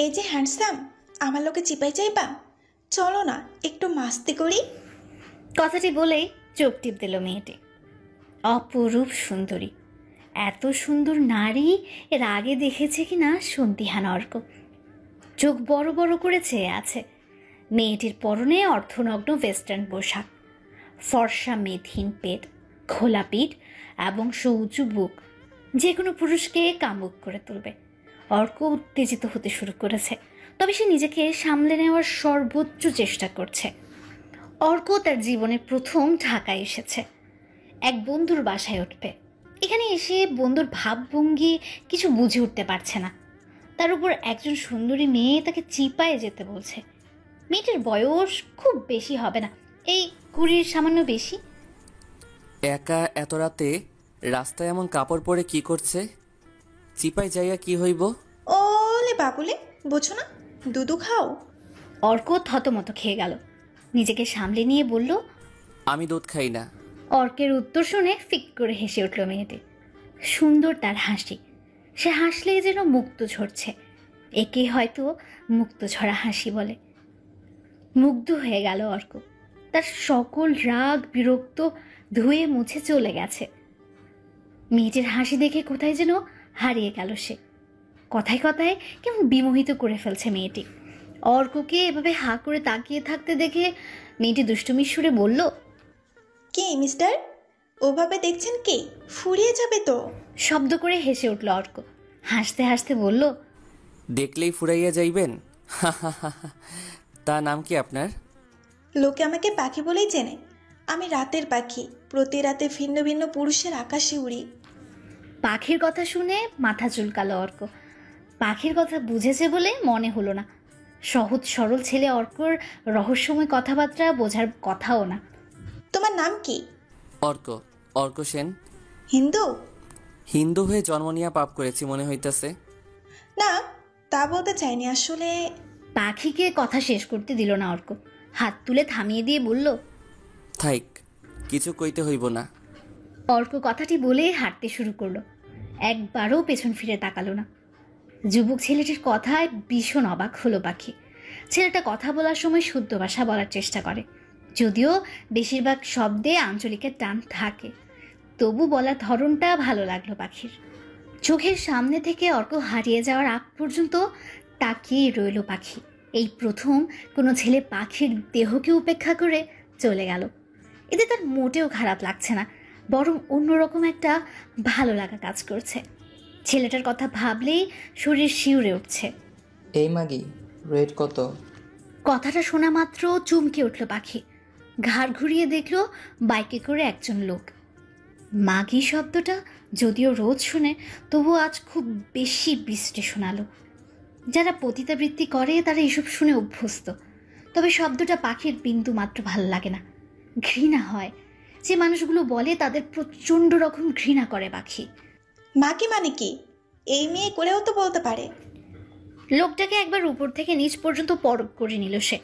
এই যে হ্যান্ডসাম, আমার লোকে চিপাই চাইবা, চলো না একটু মাস্তি করি। কথাটি বলেই চোখ টিপ দিল মেয়েটি। অপরূপ সুন্দরী, এত সুন্দর নারী এর আগে দেখেছে কিনা সন্দিহান অর্ক। চোখ বড় বড় করে চেয়ে আছে। মেয়েটির পরনে অর্ধনগ্ন ওয়েস্টার্ন পোশাক, ফর্সা মেদহীন পেট, খোলা পিঠ এবং সৌচু বুক যে কোনো পুরুষকে কামুক করে তুলবে। অর্ক উত্তেজিত হতে শুরু করেছে, তবে সে নিজেকে সামলে নেওয়ার সর্বোচ্চ চেষ্টা করছে। অর্ক তার জীবনে প্রথম ঢাকায় এসেছে, এক বন্ধুর বাসায় উঠবে। এখানে এসে বন্ধুর ভাবভঙ্গি কিছু বুঝে উঠতে পারছে না। তার উপর একজন সুন্দরী মেয়ে তাকে চিপায় যেতে বলছে। মেয়েটির বয়স খুব বেশি হবে না, এই 20 সামান্য বেশি। একা এত রাতে রাস্তায় এমন কাপড় পরে কি করছে? চিপাই যাইয়া কি হইব? ওলে বাবুলে, বোঝো না, দুধু খাও। অর্ক থতমত খেয়ে গেল, নিজেকে সামলে নিয়ে বলল, আমি দুধ খাই না। অর্কের উত্তর শুনে ফিক করে হেসে উঠল মেয়েটি। সুন্দর তার হাসি, সে হাসলেই যেন মুক্ত ঝরছে। একে হয়তো মুক্ত ঝরা হাসি বলে। মুগ্ধ হয়ে গেল অর্ক, তার সকল রাগ বিরক্ত ধুয়ে মুছে চলে গেছে। মেয়েটির হাসি দেখে কোথায় যেন হারিয়ে গেল সে। কথায় কথায় কেমন বিমোহিত করে ফেলছে মেয়েটি। অর্ককে এভাবে হা করে তাকিয়ে থাকতে দেখে মেয়েটি দুষ্টুমির সুরে বলল, কি মিস্টার, ওভাবে দেখছেন কি? ফুরিয়ে যাবে তো। শব্দ করে হেসে উঠল অর্ক, হাসতে হাসতে বলল, দেখলেই ফুরাইয়া যাইবেন? তা নাম কি আপনার? লোকে আমাকে পাখি বলেই চেনে। আমি রাতের পাখি, প্রতি রাতে ভিন্ন ভিন্ন পুরুষের আকাশে উড়ি। পাখির কথা শুনে মাথা চুলকালো অর্ক। পাখির কথা বুঝেছে বলে মনে হলো না। সহজ সরল ছেলে অর্কর রহস্যময় কথাবার্তা বোঝার কথাও না। তোমার নাম কি? অর্ক, অর্ক সেন। হিন্দু? হিন্দু হয়ে জন্ম নিয়া পাপ করেছি মনে হইতেছে। না, তা বলতে চাইনি আসলে। পাখিকে কথা শেষ করতে দিল না অর্ক, হাত তুলে থামিয়ে দিয়ে বলল, থাইক, কিছু কইতে হইব না। অর্ক কথাটি বলে হাঁটতে শুরু করলো। একবারও পেছন ফিরে তাকালো না। যুবক ছেলেটির কথায় ভীষণ অবাক হলো পাখি। ছেলেটা কথা বলার সময় শুদ্ধ ভাষা বলার চেষ্টা করে, যদিও বেশিরভাগ শব্দে আঞ্চলিকের টান থাকে, তবু বলার ধরনটা ভালো লাগলো পাখির। চোখের সামনে থেকে অর্ক হারিয়ে যাওয়ার আগ পর্যন্ত তাকিয়ে রইল পাখি। এই প্রথম কোনো ছেলে পাখির দেহকে উপেক্ষা করে চলে গেল। এতে তার মোটেও খারাপ লাগছে না, বরং অন্যরকম একটা ভালো লাগা কাজ করছে। ছেলেটার কথা ভাবলেই শরীর শিউরে উঠছে। এই মাগি, রেট কত? কথাটা শোনা মাত্র চমকে উঠল পাখি। ঘাড় ঘুরিয়ে দেখল বাইকে করে একজন লোক। মাগি শব্দটা যদিও রোজ শুনে, তবু আজ খুব বেশি বিশ্রী শোনালো। যারা পতিতাবৃত্তি করে তারা এসব শুনে অভ্যস্ত, তবে শব্দটা পাখির বিন্দু মাত্র ভালো লাগে না, ঘৃণা হয়। যে মানুষগুলো বলে তাদের প্রচণ্ড রকম ঘৃণা করে পাখি। মাকে মানে কি? এই মেয়ে করেও তো বলতে পারে। লোকটাকে একবার উপর থেকে নিচ পর্যন্ত পরখ করে নিল সে।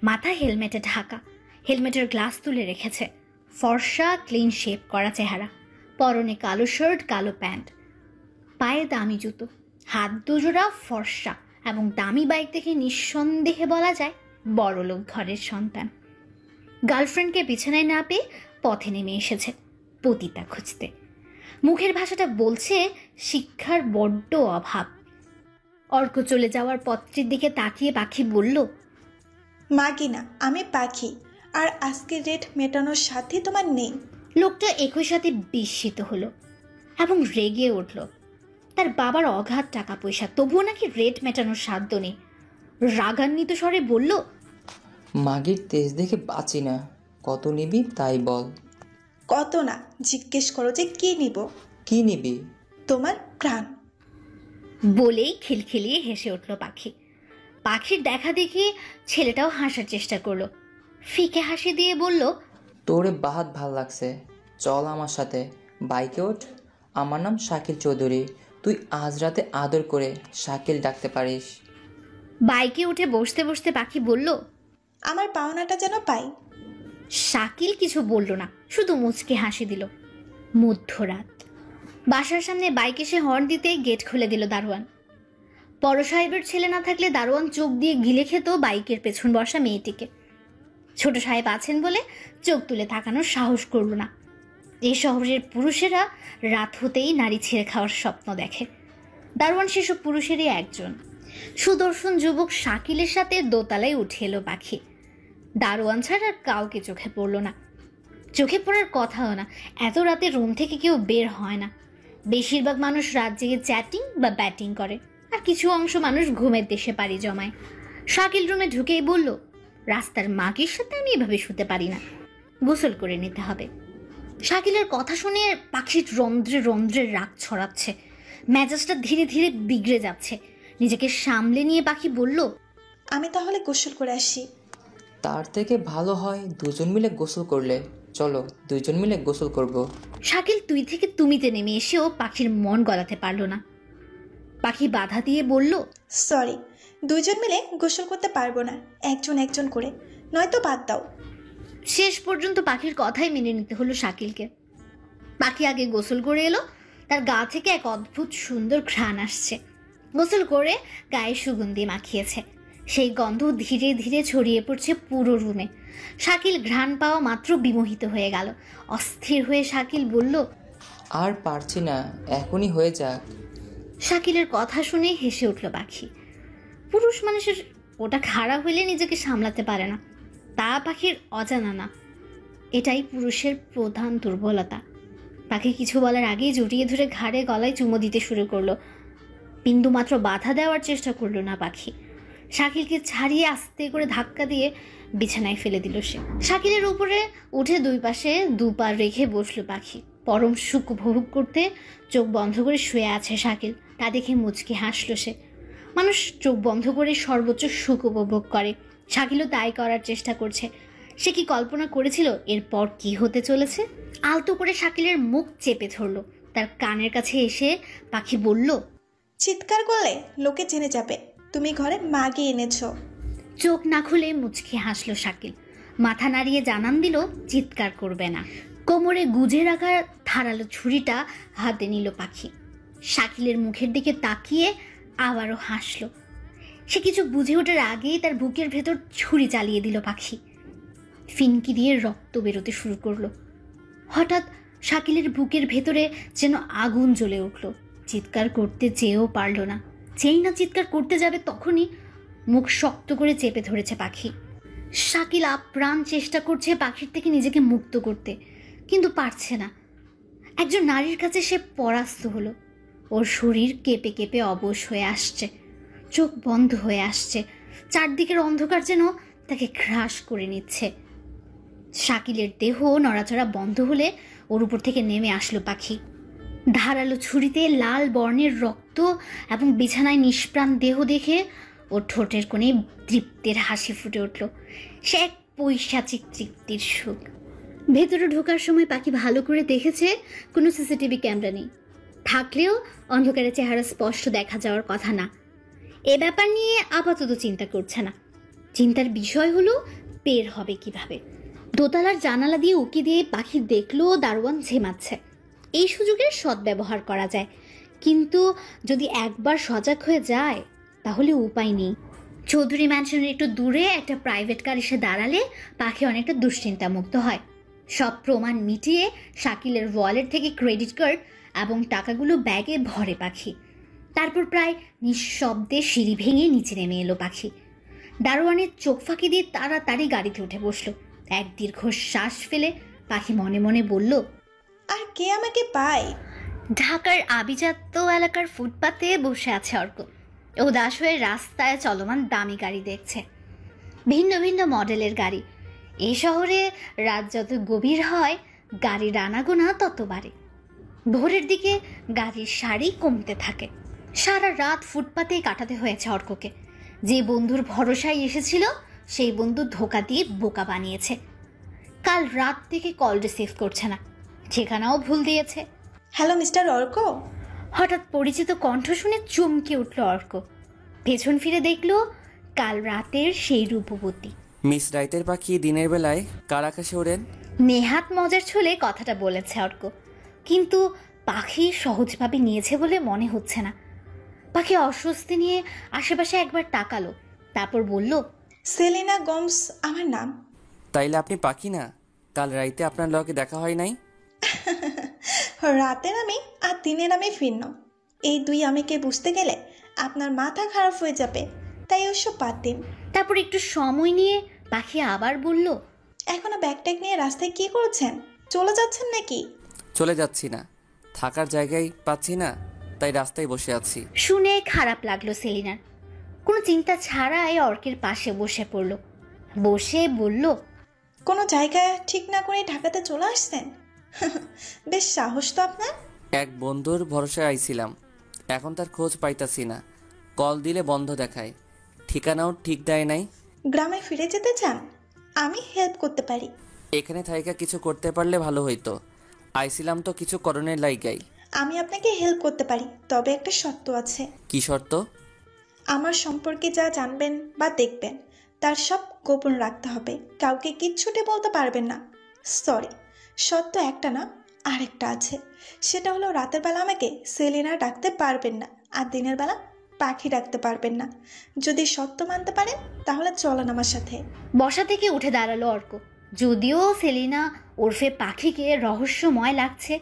মাথা হেলমেটে ঢাকা, হেলমেটের গ্লাস তুলে রেখেছে। ফর্সা ক্লিন শেপ করা চেহারা, পরনে কালো শার্ট কালো প্যান্ট, পায়ে দামি জুতো, হাত দুজোড়া ফর্সা এবং দামি বাইক দেখে নিঃসন্দেহে বলা যায় বড়লোক ঘরের সন্তান। গার্লফ্রেন্ডকে বিছানায় না পেয়ে পথে নেমে এসেছে পতিতা খুঁজতে। মুখের ভাষাটা বলছে শিক্ষার বড্ড অভাব। অর্ক চলে যাওয়ার পথটির দিকে তাকিয়ে পাখি বলল, মাগি না, আমি পাখি, আর আজকের রেট মেটানোর সাথে তোমার নেই। লোকটা একই সাথে বিস্মিত হলো এবং রেগে উঠল। তার বাবার অগাধ টাকা পয়সা, তবুও নাকি রেট মেটানোর সাধ্য নেই। রাগান্বিত স্বরে বলল, মাগির তেজ দেখে বাঁচি না, কত নিবি তাই বল। কত না, জিজ্ঞেস করো যে কি নিব। কি নিবি? তোমার প্রাণ। বলেই খিলখিলিয়ে হেসে উঠল পাখি। পাখির দেখা দেখি ছেলেটাও হাসার চেষ্টা করলো। ফিকে হাসি দিয়ে বলল, তোরে বাহাত ভাল লাগছে, চল আমার সাথে, বাইকে ওঠ। আমার নাম শাকিল চৌধুরী, তুই আজ রাতে আদর করে শাকিল ডাকতে পারিস। বাইকে উঠে বসতে বসতে পাখি বলল, আমার পাওনাটা যেন পাই। শাকিল কিছু বলল না, শুধু মুচকে হাসি দিল। মধ্যরাত, বাসার সামনে বাইক এসে হর্ন দিতে গেট খুলে দিল দারোয়ান। বড় সাহেবের ছেলে না থাকলে দারোয়ান চোখ দিয়ে গিলে খেত বাইকের পেছন বসা মেয়েটিকে। ছোট সাহেব আছেন বলে চোখ তুলে তাকানোর সাহস করল না। এই শহরের পুরুষেরা রাত হতেই নারী ছেড়ে খাওয়ার স্বপ্ন দেখে। দারোয়ান সেসব পুরুষেরই একজন। সুদর্শন যুবক শাকিলের সাথে দোতলায় উঠে এলো পাখি। দারোয়ান ছাড়া আর কাউকে চোখে পড়ল না। চোখে পড়ার কথাও না, এত রাতে রুম থেকে কেউ বের হয় না। বেশিরভাগ মানুষ রাত জেগে চ্যাটিং বা ব্যাটিং করে, আর কিছু অংশ মানুষ ঘুমের দেশে পাড়ি জমায়। শাকিল রুমে ঢুকেই বলল, রাস্তার মাগির সাথে আমি এভাবে শুতে পারি না, গোসল করে নিতে হবে। শাকিলের কথা শুনে পাখির রন্ধ্রে রন্ধ্রে রাগ ছড়াচ্ছে, মেজাজটা ধীরে ধীরে বিগড়ে যাচ্ছে। নিজেকে সামলে নিয়ে পাখি বলল, আমি তাহলে গোসল করে আসি। তার থেকে ভালো হয় দুজন মিলে গোসল করলে। চলো দুজন মিলে গোসল করব। শাকিল তুই থেকে তুমিতে নেমে এসেও পাখির মন গলাতে পারল না। পাখি বাধা দিয়ে বলল, সরি, দুইজন মিলে গোসল করতে পারবো না, একজন একজন করে, নয়তো বাদ দাও। শেষ পর্যন্ত পাখির কথাই মেনে নিতে হলো শাকিলকে। পাখি আগে গোসল করে এলো। তার গা থেকে এক অদ্ভুত সুন্দর ঘ্রাণ আসছে। গোসল করে গায়ে সুগন্ধি মাখিয়েছে, সেই গন্ধ ধীরে ধীরে ছড়িয়ে পড়ছে পুরো রুমে। শাকিল ঘ্রাণ পাওয়া মাত্র বিমোহিত হয়ে গেল। অস্থির হয়ে শাকিল বলল, আর পারছি না, এখনই হয়ে যাক। শাকিলের কথা শুনে হেসে উঠল পাখি। পুরুষ মানুষের ওটা খারাপ হইলে নিজেকে সামলাতে পারে না, তা পাখির অজানা না। এটাই পুরুষের প্রধান দুর্বলতা। পাখি কিছু বলার আগেই জড়িয়ে ধরে ঘাড়ে গলায় চুমো দিতে শুরু করলো। বিন্দু মাত্র বাধা দেওয়ার চেষ্টা করলো না পাখি। শাকিলকে ছাড়িয়ে আস্তে করে ধাক্কা দিয়ে বিছানায় ফেলে দিল সে। শাকিলের উপরে উঠে দুই পাশে দুপা রেখে বসলো পাখি। পরম সুখ উপভোগ করতে চোখ বন্ধ করে শুয়ে আছে শাকিল। তা দেখে মুচকি হাসলো সে। মানুষ চোখ বন্ধ করে সর্বোচ্চ সুখ উপভোগ করে, শাকিলও তাই করার চেষ্টা করছে। সে কি কল্পনা করেছিল এরপর কি হতে চলেছে? আলতো করে শাকিলের মুখ চেপে ধরলো। তার কানের কাছে এসে পাখি বলল, চিৎকার করলে লোকে জেনে যাবে তুমি ঘরে মাগি এনেছো। চোখ না খুলে মুচকি হাসলো শাকিল। মাথা নাড়িয়ে জানান দিল চিৎকার করবে না। কোমরে গুজে রাখা ধারালো ছুরিটা হাতে নিল পাখি। শাকিলের মুখের দিকে তাকিয়ে আবারও হাসলো। সে কিছু বুঝে ওঠার আগেই তার বুকের ভেতর ছুরি চালিয়ে দিল পাখি। ফিনকি দিয়ে রক্ত বেরোতে শুরু করলো। হঠাৎ শাকিলের বুকের ভেতরে যেন আগুন জ্বলে উঠল। চিৎকার করতে চেয়েও পারল না। যেই না চিৎকার করতে যাবে তখনই মুখ শক্ত করে চেপে ধরেছে পাখি। শাকিল আপ্রাণ চেষ্টা করছে পাখির থেকে নিজেকে মুক্ত করতে, কিন্তু পারছে না। একজন নারীর কাছে সে পরাস্ত হলো। ওর শরীর কেঁপে কেঁপে অবশ হয়ে আসছে, চোখ বন্ধ হয়ে আসছে, চারদিকের অন্ধকার যেন তাকে গ্রাস করে নিচ্ছে। শাকিলের দেহ নড়াচড়া বন্ধ হলে ওর উপর থেকে নেমে আসলো পাখি। ধারালো ছুরিতে লাল বর্ণের রক্ত এবং বিছানায় নিষ্প্রাণ দেহ দেখে ওর ঠোঁটের কোণে তৃপ্তির হাসি ফুটে উঠল। সে এক পৈশাচিক তৃপ্তির সুখ। ভেতরে ঢোকার সময় পাখি ভালো করে দেখেছে কোনো সিসিটিভি ক্যামেরা নেই। থাকলেও অন্ধকারে চেহারা স্পষ্ট দেখা যাওয়ার কথা না। এ ব্যাপার নিয়ে আপাতত চিন্তা করছে না। চিন্তার বিষয় হলো বের হবে কিভাবে। দোতলার জানালা দিয়ে উকি দিয়ে পাখি দেখলো দারোয়ান ঝিমাচ্ছে। এই সুযোগের সদ্ব্যবহার করা যায়, কিন্তু যদি একবার সজাগ হয়ে যায় তাহলে উপায় নেই। চৌধুরী ম্যানশনের একটু দূরে একটা প্রাইভেট কার এসে দাঁড়ালে পাখি অনেকটা দুশ্চিন্তা মুক্ত হয়। সব প্রমাণ মিটিয়ে শাকিলের ওয়ালেট থেকে ক্রেডিট কার্ড এবং টাকাগুলো ব্যাগে ভরে পাখি। তারপর প্রায় নিঃশব্দে সিঁড়ি ভেঙে নিচে নেমে এলো পাখি। দারোয়ানের চোখ ফাঁকি দিয়ে তাড়াতাড়ি গাড়িতে উঠে বসলো। এক দীর্ঘ শ্বাস ফেলে পাখি মনে মনে বলল, আর কে আমাকে পায়? ঢাকার আভিজাত্য এলাকার ফুটপাতে বসে আছে অর্ক। উদাস হয়ে রাস্তায় চলমান দামি গাড়ি দেখছে, ভিন্ন ভিন্ন মডেলের গাড়ি। এই শহরে রাত যত গভীর হয় গাড়ির আনাগোনা তত বাড়ে। ভোরের দিকে গাড়ির সারি কমতে থাকে। সারা রাত ফুটপাতেই কাটাতে হয়েছে অর্ককে। যে বন্ধুর ভরসায় এসেছিল সেই বন্ধু ধোকা দিয়ে বোকা বানিয়েছে। কাল রাত থেকে কল রিসিভ করছে না, ঠিকানাও ভুল দিয়েছে। Hello mister Arka. হঠাৎ পরিচিত কণ্ঠ শুনে চমকে উঠল অর্ক। পেছন ফিরে দেখল কাল রাতের সেই রূপবতী। মিস রাইতের পাখি দিনের বেলায় কার আকাশে ওড়েন? নেহাত মজার ছলে কথাটা বলেছে অর্ক, কিন্তু পাখি সহজভাবে নিয়েছে বলে মনে হচ্ছে না। পাখি অস্বস্তি নিয়ে আশেপাশে একবার তাকালো, তারপর বলল, সেলিনা গমস আমার নাম। তাইলে আপনি পাখি না? কাল রাইতে আপনার লগে দেখা হয় নাই? রাতের আমি আর দিনের আমি ভিন্ন। এই দুই আমিকে বুঝতে গেলে আপনার মাথা খারাপ হয়ে যাবে, তাই ওসব বাদ দিন। তারপর একটু সময় নিয়ে পাখি আবার বলল, এখনো ব্যাগ ট্যাগ নিয়ে রাস্তায় কি করছেন? চলে যাচ্ছেন নাকি? চলে যাচ্ছি না, থাকার জায়গায় পাচ্ছি না, তাই রাস্তায় বসে আছি। শুনে খারাপ লাগলো সেলিনার। কোনো চিন্তা ছাড়াই অর্কের পাশে বসে পড়ল, বসে বলল, কোনো জায়গা ঠিক না করে ঢাকাতে চলে আসছেন? বেশ সাহস তো আপনার। এক বন্ধুর ভরসায় আইছিলাম, এখন তার খোঁজ পাইতাছি না। কল দিলে বন্ধ দেখায়, ঠিকানাও ঠিক দেয় নাই। গ্রামে ফিরে যেতে চান? আমি হেল্প করতে পারি। এখানে থাইকা কিছু করতে পারলে ভালো হইতো। আইছিলাম তো কিছু করণের লাইগাই। আমি আপনাকে হেল্প করতে পারি, তবে একটা শর্ত আছে। কি শর্ত? আমার সম্পর্কে যা জানবেন বা দেখবেন তার সব গোপন রাখতে হবে, কাউকে কিচ্ছুটি বলতে পারবেন না। সরি, শর্ত একটা না, আরেকটা আছে। সেটা হলো রাতের বেলা আমাকে সেলিনা ডাকতে পারবেন না, আর দিনের বেলা পাখি ডাকতে পারবেন না। যদি শর্ত মানতে পারেন তাহলে চলেন আমার সাথে। বসা থেকে উঠে দাঁড়ালো অর্ক। যদিও সেলিনা ওরফে পাখিকে রহস্যময় লাগছে,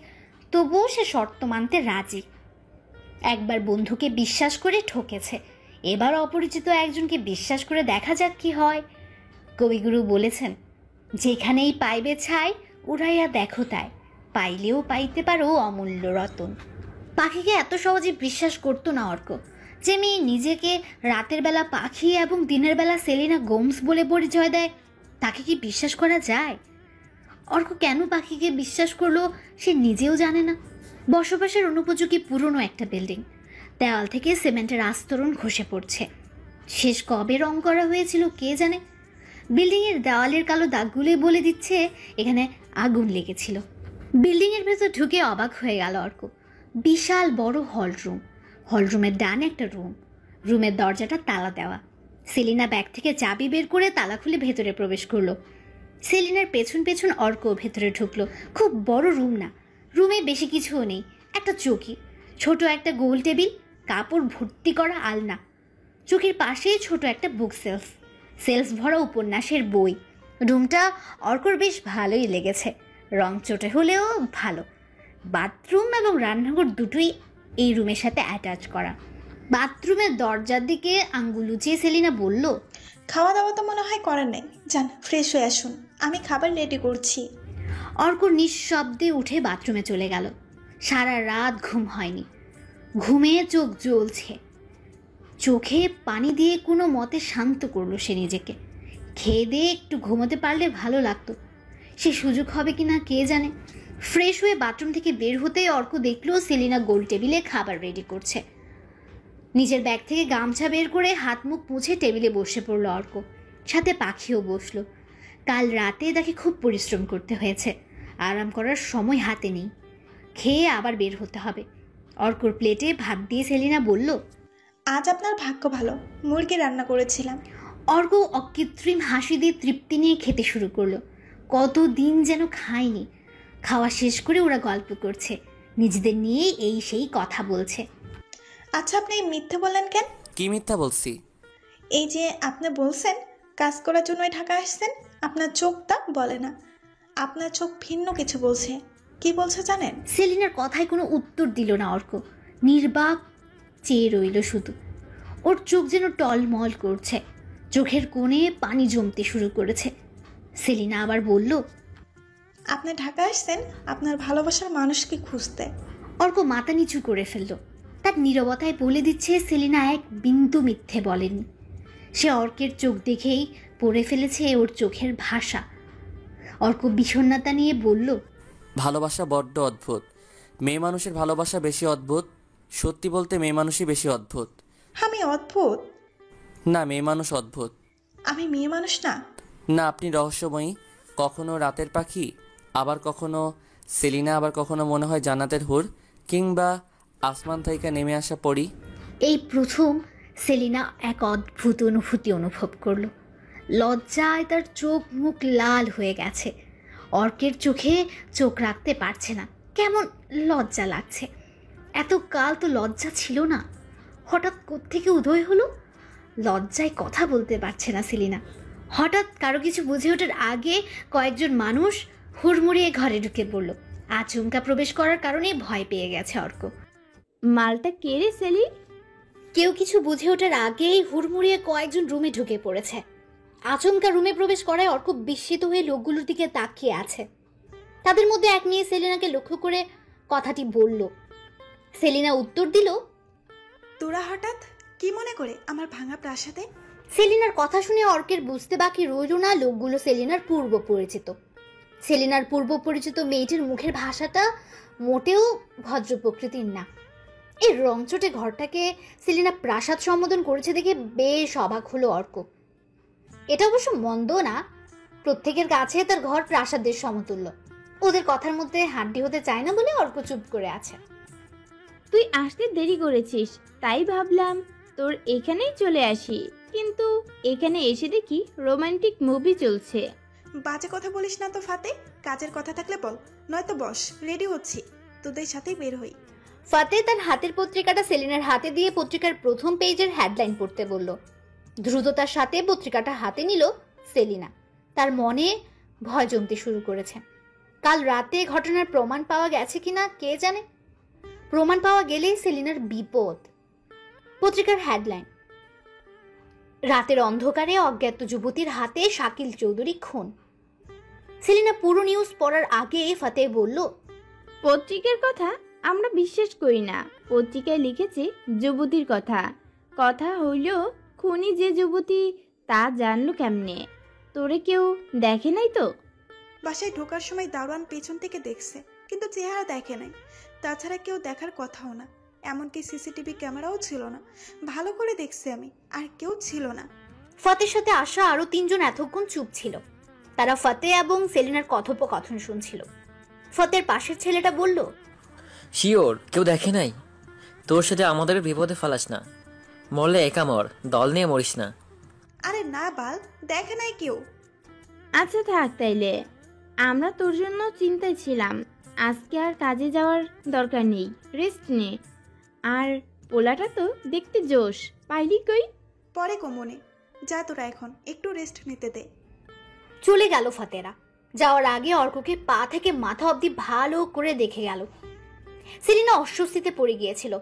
তবুও সে শর্ত মানতে রাজি। একবার বন্ধুকে বিশ্বাস করে ঠকেছে, এবার অপরিচিত একজনকে বিশ্বাস করে দেখা যাক কি হয়। কবিগুরু বলেছেন, যেখানেই পাইবে ছাই উড়াইয়া দেখো তাই, পাইলেও পাইতে পারো অমূল্য রতন। পাখিকে এত সহজে বিশ্বাস করতো না অর্ক। যে মেয়ে নিজেকে রাতের বেলা পাখি এবং দিনের বেলা সেলিনা গোমস বলে পরিচয় দেয়, তাকে কি বিশ্বাস করা যায়? অর্ক কেন পাখিকে বিশ্বাস করলো সে নিজেও জানে না। বসবাসের অনুপযোগী পুরনো একটা বিল্ডিং, দেওয়াল থেকে সিমেন্টের আস্তরণ খসে পড়ছে। শেষ কবে রং করা হয়েছিল কে জানে। বিল্ডিংয়ের দেওয়ালের কালো দাগগুলোই বলে দিচ্ছে এখানে আগুন লেগেছিল। বিল্ডিংয়ের ভেতর ঢুকে অবাক হয়ে গেল অর্ক। বিশাল বড় হলরুম, হলরুমের ডানে একটা রুম, রুমের দরজাটা তালা দেওয়া। সেলিনা ব্যাগ থেকে চাবি বের করে তালা খুলে ভেতরে প্রবেশ করলো। সেলিনার পেছন পেছন অর্কও ভেতরে ঢুকলো। খুব বড় রুম না, রুমে বেশি কিছুও নেই। একটা চৌকি, ছোট একটা গোল টেবিল, কাপড় ভর্তি করা আলনা, চোখের পাশেই ছোট একটা বুক সেলফ, সেলফ ভরা উপন্যাসের বই। রুমটা অর্কর বেশ ভালোই লেগেছে, রং চটে হলেও ভালো। বাথরুম এবং রান্নাঘর দুটোই এই রুমের সাথে অ্যাটাচ করা। বাথরুমের দরজার দিকে আঙ্গুল উঁচিয়ে সেলিনা বলল, খাওয়া দাওয়া তো মনে হয় করেন নাই, যান ফ্রেশ হয়ে আসুন, আমি খাবার রেডি করছি। অর্ক নিঃশব্দে উঠে বাথরুমে চলে গেল। সারা রাত ঘুম হয়নি, ঘুমে চোখ জ্বলছে। চোখে পানি দিয়ে কোনো মতে শান্ত করলো সে নিজেকে। খেয়ে দিয়ে একটু ঘুমোতে পারলে ভালো লাগতো, সে সুযোগ হবে কি না কে জানে। ফ্রেশ হয়ে বাথরুম থেকে বের হতেই অর্ক দেখলো সেলিনা গোল টেবিলে খাবার রেডি করছে। নিজের ব্যাগ থেকে গামছা বের করে হাত মুখ মুছে টেবিলে বসে পড়লো অর্ক। সাথে পাখিও বসলো। কাল রাতে তাকে খুব পরিশ্রম করতে হয়েছে, আরাম করার সময় হাতে নেই। খেয়ে আবার বের হতে হবে। অর্কর প্লেটে ভাত দিয়ে সেলিনা বলল, আজ আপনার ভাগ্য ভালো, মুরগি রান্না করেছিলাম। অর্ক অকৃত্রিম হাসি দিয়ে তৃপ্তি নিয়ে খেতে শুরু করলো। কতদিন যেন খায়নি। খাওয়া শেষ করে ওরা গল্প করছে, নিজেদের নিয়ে এই সেই কথা বলছে। আচ্ছা, আপনি মিথ্যে বললেন কেন? কি মিথ্যা বলছি? এই যে আপনি বলছেন কাজ করার জন্যই ঢাকা আসছেন, আপনার চোখটা বলে না, আপনার চোখ ভিন্ন কিছু বলছে। কি বলছে জানেন? সেলিনার কথায় কোনো উত্তর দিল না অর্ক, নির্বাক চেয়ে রইল শুধু। ওর চোখ যেন টলমল করছে, চোখের কোণে পানি জমতে শুরু করেছে। সেলিনা আবার বলল, আপনি ঢাকা আসছেন আপনার ভালোবাসার মানুষকে খুঁজতে। অর্ক মাথা নিচু করে ফেলল। তার নীরবতায় বলে দিচ্ছে সেলিনা এক বিন্দু মিথ্যে বলেনি। সে অর্কের চোখ দেখেই পড়ে ফেলেছে ওর চোখের ভাষা। অর্ক বিষণ্ণতা নিয়ে বলল, ভালোবাসা বড্ড অদ্ভুত। মেয়ে মানুষের ভালোবাসা বেশি অদ্ভুত। সত্যি বলতে মেয়ে মানুষই বেশি অদ্ভুত। আমি অদ্ভুত? না, মেয়ে মানুষ অদ্ভুত। আমি মেয়ে মানুষ না? না, আপনি রহস্যময়ী। কখনো রাতের পাখি, আবার কখনো সেলিনা, আবার কখনো মনে হয় জান্নাতের হুর, কিংবা আসমান থেকে নেমে আসা পরি। এই প্রথম সেলিনা এক অদ্ভুত অনুভূতি অনুভব করলো। লজ্জায় তার চোখ মুখ লাল হয়ে গেছে। অর্কের চোখে চোখ রাখতে পারছে না, কেমন লজ্জা লাগছে। এত কাল তো লজ্জা ছিল না। হঠাৎ কোত্থেকে উদয় হলো? লজ্জায় কথা বলতে পারছে না সেলিনা। হঠাৎ কারো কিছু বুঝে ওঠার আগে কয়েকজন মানুষ হুড়মুড়িয়ে ঘরে ঢুকে পড়ল। আচমকা প্রবেশ করার কারণে ভয় পেয়ে গেছে অর্ক। মালটা কে রে সেলি? কেউ কিছু বুঝে ওঠার আগেই হুড়মুড়িয়ে কয়েকজন রুমে ঢুকে পড়েছে। আচমকা রুমে প্রবেশ করায় অর্ক বিস্মিত হয়ে লোকগুলোর দিকে তাকিয়ে আছে। তাদের মধ্যে এক মেয়ে সেলিনাকে লক্ষ্য করে কথাটি বলল। সেলিনা উত্তর দিল, তোরা হঠাৎ কি মনে করে আমার ভাঙা প্রাসাদে? সেলিনার কথা শুনে অর্কের বুঝতে বাকি রইল না লোকগুলো সেলিনার পূর্ব পরিচিত। সেলিনার পূর্ব পরিচিত মেয়েটির মুখের ভাষাটা মোটেও ভদ্র প্রকৃতির না। এই রংচটে ঘরটাকে সেলিনা প্রাসাদ সম্বোধন করেছে দেখে বেশ অবাক হলো অর্ক। এটা অবশ্য মন্দ না, প্রত্যেকের কাছে তার ঘর প্রাসাদের সমতুল্য। ওদের কথার মধ্যে হাড্ডি হতে চায় না বলে অর্ক চুপ করে আছে। তুই আসতে দেরি করেছিস, তাই ভাবলাম তোর এখানেই চলে আসি, কিন্তু এখানে এসে দেখি রোমান্টিক মুভি চলছে। বাজে কথা বলিস না তো ফাতে, কাজের কথা থাকলে বল, নয়তো বস, রেডি হচ্ছি, তোদের সাথেই বের হই। ফাতে তার হাতের পত্রিকাটা সেলিনার হাতে দিয়ে পত্রিকার প্রথম পেজের হেডলাইন পড়তে বলল। দ্রুততার সাথে পত্রিকাটা হাতে নিল সেলিনা। তার মনে ভয় জমতে শুরু করেছে। কাল রাতে ঘটনার প্রমাণ পাওয়া গেছে কিনা কে জানে। প্রমাণ পাওয়া গেলেই সেলিনার বিপদ। পত্রিকার হেডলাইন, রাতের অন্ধকারে অজ্ঞাত যুবতীর হাতে শাকিল চৌধুরী খুন। সেলিনা পুরো নিউজ পড়ার আগে ফাতে বলল, পত্রিকার কথা আমরা বিশ্বাস করি না। পত্রিকায় লিখেছে যুবতীর কথা। কথা হইল খুনি যে যুবতী তা জানলো কেমনে? তোরে কেউ দেখে নাই তো? বাসায় ঢোকার সময় দারোয়ান পেছন থেকে দেখছে, কিন্তু চেহারা দেখে নাই। তাছাড়া কেউ দেখার কথাও না, এমনকি সিসিটিভি ক্যামেরাও ছিল না। ভালো করে দেখছি আমি, আর কেউ ছিল না। ফাতের সাথে আসা আরো 3 জন এতক্ষণ চুপ ছিল। তারা ফাতে এবং সেলিনার কথোপকথন শুনছিল। ফাতের পাশের ছেলেটা বলল, শিওর কেউ দেখে নাই? তোর সাথে আমাদের বিপদে ফেলাস না, মরলে একা মর, দল নিয়ে মরিস না। আরে না বাল, দেখে নাই কেউ। আচ্ছা থাক তাইলে, আমরা তোর জন্য চিন্তায় ছিলাম। আজকে আর কাজে যাওয়ার দরকার নেই, রেস্ট নে। আর পোলাটা তো দেখতে জোশ, পাইলি কই? পরে কমনে, যা তোরা এখন একটু রেস্ট নিতে দে। চলে গেল ফাতেরা। যাওয়ার আগে অর্ককে পা থেকে মাথা অবধি ভালো করে দেখে গেল। সেলিনা অস্বস্তিতে পড়ে গিয়েছিল।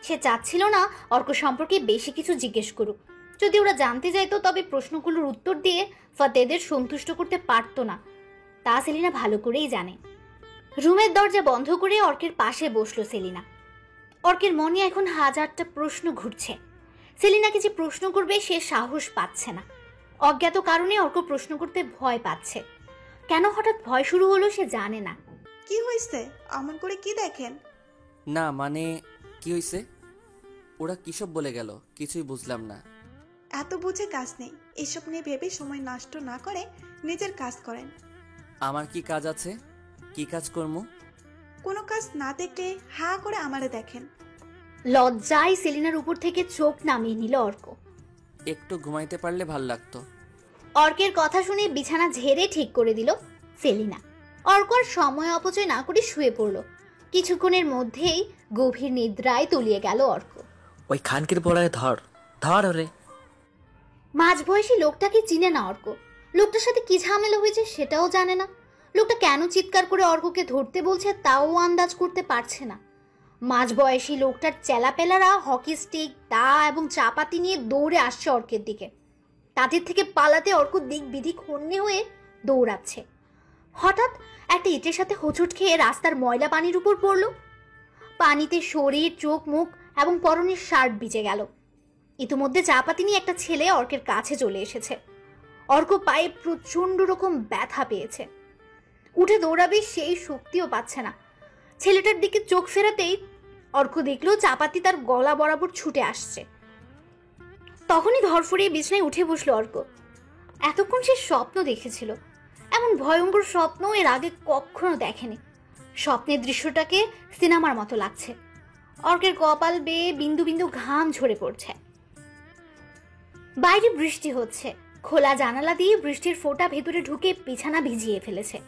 সে চাচ্ছিল না অর্ক সম্পর্কে বেশি কিছু জিজ্ঞেস করুক। যদি ওরা জানতে চাইতো তবে প্রশ্নগুলোর উত্তর দিয়ে ফাতেদের সন্তুষ্ট করতে পারতো না, তা সেলিনা ভালো করেই জানে। রুমের দরজা বন্ধ করে অর্কের পাশে বসলো সেলিনা। অর্কের মনে এখন হাজারটা প্রশ্ন ঘুরছে। সেলিনাকে যে প্রশ্ন করবে সে সাহস পাচ্ছে না। অজ্ঞাত কারণে অর্ক প্রশ্ন করতে ভয় পাচ্ছে। কেন হঠাৎ ভয় শুরু হলো সে জানে না। কি হয়েছে? অমন করে কি দেখেন? না মানে কি হয়েছে? ওরা কিসব বলে গেল কিছুই বুঝলাম না। এত বুঝে কাজ নেই, এসব নিয়ে ভেবে সময় নষ্ট না করে নিজের কাজ করেন। আমার কি কাজ আছে? কি কাজ করবো? কোনো কাজ না দেখলে হা করে আমারে দেখেন। লজ্জায় সেলিনার উপর থেকে চোখ নামিয়ে নিল অর্ক। একটু ঘুমাইতে পারলে ভাল লাগতো। অর্কের কথা শুনে বিছানা ঝেড়ে ঠিক করে দিল সেলিনা। অর্ক আর সময় অপচয় না করে শুয়ে পড়ল। কিছুক্ষণের মধ্যেই গভীর নিদ্রায় তলিয়ে গেল অর্ক। ওই খানকির পোলায় ধর ধর ওরে। মাঝবয়সী লোকটাকে চিনে না অর্ক। লোকটার সাথে কি ঝামেলা হয়েছে সেটাও জানে না। লোকটা কেন চিৎকার করে অর্ককে ধরতে বলছে তাও আন্দাজ করতে পারছে না। মাঝবয়সী লোকটার চেলাপেলারা হকি স্টিক, দা এবং চাপাতি নিয়ে দৌড়ে আসছে অর্কের দিকে। তাদের থেকে পালাতে অর্ক দিক বিদিক হন্যে হয়ে দৌড়াচ্ছে। হঠাৎ একটা ইটের সাথে হোঁচট খেয়ে রাস্তার ময়লা পানির উপর পড়ল। পানিতে শরীর, চোখ, মুখ এবং পরনের শার্ট ভিজে গেল। ইতিমধ্যে চাপাতি নিয়ে একটা ছেলে অর্কের কাছে চলে এসেছে। অর্ক পায়ে প্রচন্ড রকম ব্যথা পেয়েছে। উঠে দৌড়াবে সেই শক্তিও পাচ্ছে না। ছেলেটার দিকে চোখ ফেরাতেই অর্ক দেখলো চাপাতি তার গলা বরাবর ছুটে আসছে। তখনই ধরফড়িয়ে বিছানায় উঠে বসলো অর্ক। এতক্ষণ সে স্বপ্ন দেখেছিল। এমন ভয়ঙ্কর স্বপ্ন এর আগে কখনো দেখেনি। স্বপ্নের দৃশ্যটাকে সিনেমার মতো লাগছে। অর্কের কপাল বেয়ে বিন্দু বিন্দু ঘাম ঝরে পড়ছে। বাইরে বৃষ্টি হচ্ছে। খোলা জানালা দিয়ে বৃষ্টির ফোঁটা ভেতরে ঢুকে বিছানা ভিজিয়ে ফেলেছে।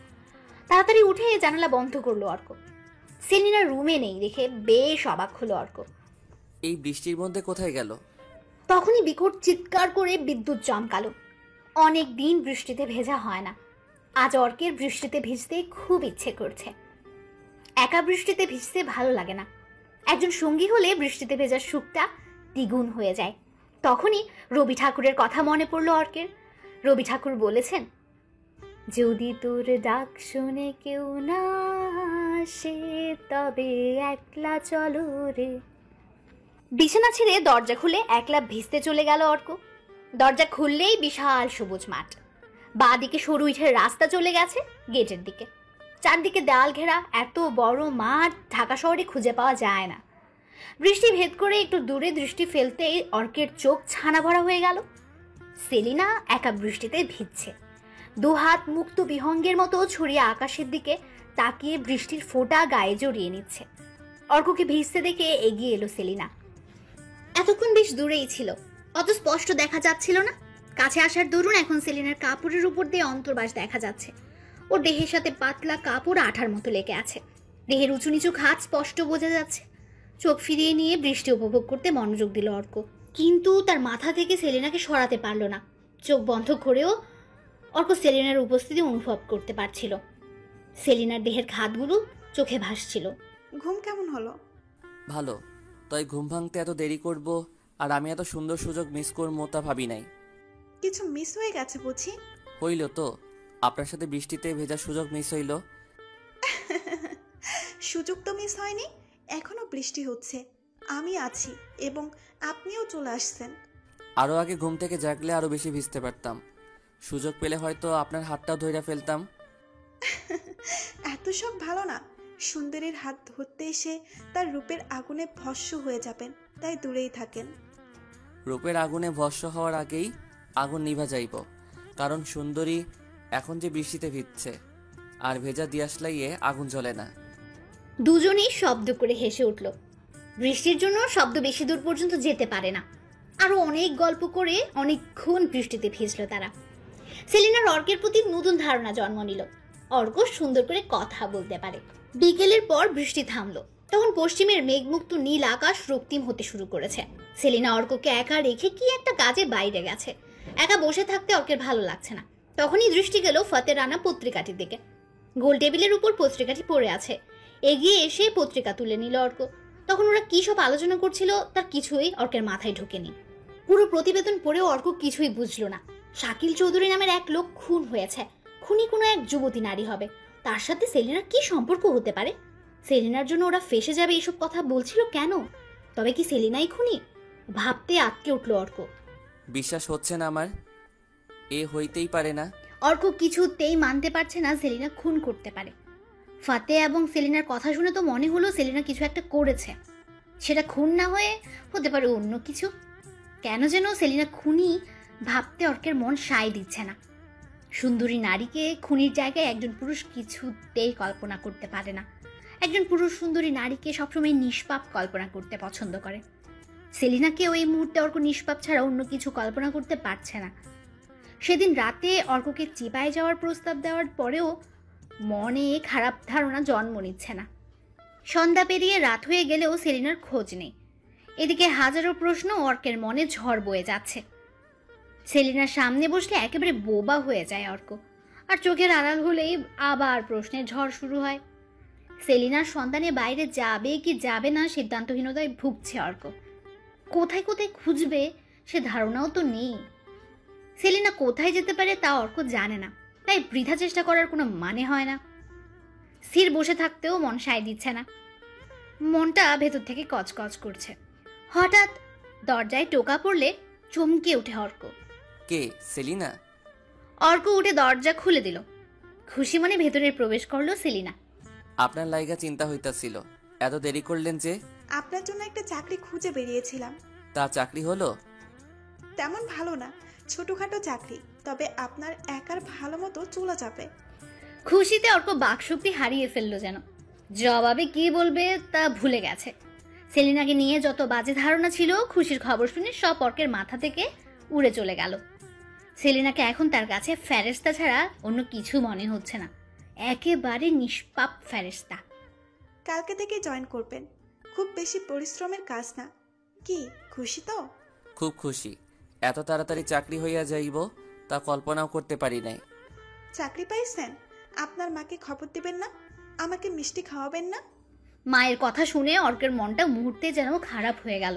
তাড়াতাড়ি উঠে জানালা বন্ধ করলো অর্ক। সেলিনা রুমে নেই দেখে বেশ অবাক হলো অর্ক। এই বৃষ্টির মধ্যে কোথায় গেল? তখনই বিকট চিৎকার করে বিদ্যুৎ চমকালো। অনেক দিন বৃষ্টিতে ভেজা হয় না, আজ অর্কের বৃষ্টিতে ভিজতে খুব ইচ্ছে করছে। একা বৃষ্টিতে ভিজতে ভালো লাগে না, একজন সঙ্গী হলে বৃষ্টিতে ভেজার সুখটা দ্বিগুণ হয়ে যায়। তখনই রবি ঠাকুরের কথা মনে পড়ল অর্কের। রবি ঠাকুর বলেছেন, যদি তোর ডাক শুনে কেউ না আসে তবে একলা চলো রে। বিছানা ছেড়ে দরজা খুলে একলা ভিজতে চলে গেল অর্ক। দরজা খুললেই বিশাল সবুজ মাঠ, বাঁ দিকে সরু ইটের রাস্তা চলে গেছে গেটের দিকে। চারদিকে দেওয়াল ঘেরা এত বড় মাঠ ঢাকা শহরে খুঁজে পাওয়া যায় না। বৃষ্টি ভেদ করে একটু দূরে দৃষ্টি ফেলতেই অর্কের চোখ ছানা ভরা হয়ে গেল। সেলিনা একা বৃষ্টিতে ভিজছে, দুহাত মুক্ত বিহঙ্গের মতো ছড়িয়ে আকাশের দিকে তাকিয়ে বৃষ্টির ফোঁটা গায়ে জড়িয়ে নিচ্ছে। অর্ককে ভিজতে দেখে এগিয়ে এলো সেলিনা। এতক্ষণ বেশ দূরেই ছিল, অত স্পষ্ট দেখা যাচ্ছিল না। কাছে আসার দরুন এখন সেলিনার কাপড়ের উপর দিয়ে অন্তর্বাস দেখা যাচ্ছে। ওর দেহের সাথে পাতলা কাপড় আঠার মতো লেগে আছে, দেহের উঁচু নিচু হাত স্পষ্ট বোঝা যাচ্ছে। চোখ ফিরিয়ে নিয়ে বৃষ্টি উপভোগ করতে মনোযোগ দিল অর্ক, কিন্তু তার মাথা থেকে সেলিনাকে সরাতে পারল না। চোখ বন্ধ করেও অর্ক সেলিনার উপস্থিতি অনুভব করতে পারছিল। সেলিনার দেহের খাতগুলো চোখে ভাসছিল। ঘুম কেমন হলো? ভালো, তাই ঘুম ভাঙতে এত দেরি করব আর আমি এত সুন্দর সুযোগ মিস করবো তা ভাবি নাই। কিছু মিস হয়ে গেছে বুঝি? হইল তো, আপনার সাথে বৃষ্টিতে ভেজার সুযোগ মিস হইল। সুযোগ তো মিস হয়নি, এখনো বৃষ্টি হচ্ছে, আমি আছি এবং আপনিও চলে আসছেন। আরও আগে ঘুম থেকে জাগলে আরও বেশি ভিজতে পারতাম, সুযোগ পেলে হয়তো আপনার হাতটাও ধইরা ফেলতাম। এত সব ভালো না, সুন্দরীর হাত ধরতে এসে তার রূপের আগুনে ভস্ম হয়ে যাবেন, তাই দূরেই থাকেন। রূপের আগুনে ভস্ম হওয়ার আগেই আগুন নিভা যাইব, কারণ সুন্দরী এখন যে বৃষ্টিতে ভিজছে আর ভেজা দিয়াশলাইয়ে আগুন জ্বলে না। দুজনেই শব্দ করে হেসে উঠল। বৃষ্টির জন্য শব্দ বেশি দূর পর্যন্ত যেতে পারে না। আরো অনেক গল্প করে অনেকক্ষণ বৃষ্টিতে ভিজল তারা। সেলিনার অর্কের প্রতি নতুন ধারণা জন্ম নিল। অর্ক সুন্দর করে কথা বলতে পারে। বিকেলের পর বৃষ্টি থামলো, তখন পশ্চিমের মেঘমুক্ত নীল আকাশ রক্তিম হতে শুরু করেছে। সেলিনা অর্ককে একা রেখে কি একটা কাজে বাইরে গেছে। একা বসে থাকতে অর্কের ভালো লাগছে না। তখনই দৃষ্টি গেল ফতের রানা পত্রিকাটির দিকে। গোল টেবিলের উপর পত্রিকাটি পড়ে আছে। এগিয়ে এসে পত্রিকা তুলে নিল অর্ক। তখন ওরা কি সব আলোচনা করছিল তার কিছুই অর্কের মাথায় ঢোকেনি। পুরো প্রতিবেদন পড়েও অর্ক কিছুই বুঝলো না। শাকিল চৌধুরী নামের এক লোক খুন হয়েছে, খুনি কোনো এক যুবতী নারী হবে, তার সাথে সেলিনার কি সম্পর্ক হতে পারে? সেলিনার জন্য ওরা ফেসে যাবে এসব কথা বলছিল কেন? তবে কি সেলিনাই খুনি? ভাবতে আটকে উঠল অর্ক। বিশ্বাস হচ্ছে না আমার, এ হইতেই পারে না। অর্ক কিছুতেই মানতে পারছে না সেলিনা খুন করতে পারে। ফাতে এবং সেলিনার কথা শুনে তো মনে হলো সেলিনা কিছু একটা করেছে, সেটা খুন না হয়ে হতে পারে অন্য কিছু। কেন যেন সেলিনা খুনি ভাবতে অর্কের মন সায় দিচ্ছে না। সুন্দরী নারীকে খুনির জায়গায় একজন পুরুষ কিছুতেই কল্পনা করতে পারে না। একজন পুরুষ সুন্দরী নারীকে সবসময় নিষ্পাপ কল্পনা করতে পছন্দ করে। সেলিনাকেও এই মুহূর্তে অর্ক নিষ্পাপ ছাড়া অন্য কিছু কল্পনা করতে পারছে না। সেদিন রাতে অর্ককে চিপায় যাওয়ার প্রস্তাব দেওয়ার পরেও মনে খারাপ ধারণা জন্ম নিচ্ছে না। সন্ধ্যা পেরিয়ে রাত হয়ে গেলেও সেলিনার খোঁজ নেই। এদিকে হাজারো প্রশ্ন অর্কের মনে ঝড় বয়ে যাচ্ছে। সেলিনার সামনে বসলে একেবারে বোবা হয়ে যায় অর্ক, আর চোখের আড়াল হলেই আবার প্রশ্নের ঝড় শুরু হয়। সেলিনার সন্তানে বাইরে যাবে কি যাবে না সিদ্ধান্তহীনতায় ভুগছে অর্ক। কোথায় কোথায় খুঁজবে সে ধারণাও তো নেই। সেলিনা কোথায় যেতে পারে তা অর্ক জানে না, তাই বৃথা চেষ্টা করার কোনো মানে হয় না। স্থির বসে থাকতেও মন সায় দিচ্ছে না, মনটা ভেতর থেকে কচকচ করছে। হঠাৎ দরজায় টোকা পড়লে চমকে ওঠে অর্ক। কে? সেলিনা? অর্ক উঠে দরজা খুলে দিল। খুশি মনে ভেতরে প্রবেশ করলো সেলিনা। আপনার লাইগা চিন্তা হইতাছিল, এত দেরি করলেন যে? আপনার জন্য একটা চাকরি খুঁজে বেরিয়েছিলাম। তা চাকরি হলো? তেমন ভালো না, ছোটখাটো চাকরি, তবে আপনার একার ভালো মতো চলে যাবে। খুশিতে অর্ক বাকশক্তি হারিয়ে ফেললো যেন। জবাবে কি বলবে তা ভুলে গেছে। সেলিনাকে নিয়ে যত বাজে ধারণা ছিল খুশির খবর শুনে সব অর্কের মাথা থেকে উড়ে চলে গেল। সেলিনাকে এখন তার কাছে ফেরেশতা ছাড়া অন্য কিছু মনে হচ্ছে না, একেবারে নিষ্পাপ ফেরেশতা। কালকে থেকে জয়েন করবেন, খুব বেশি পরিশ্রমের কাজ না, কি খুশি তো? খুব খুশি। এত তাড়াতাড়ি চাকরি হইয়া যাইব তা কল্পনাও করতে পারি নাই। চাকরি পাইছেন? আপনার মাকে খবর দিবেন না? আমাকে মিষ্টি খাওয়াবেন না? মায়ের কথা শুনে অর্কের মনটা মুহূর্তে যেন খারাপ হয়ে গেল।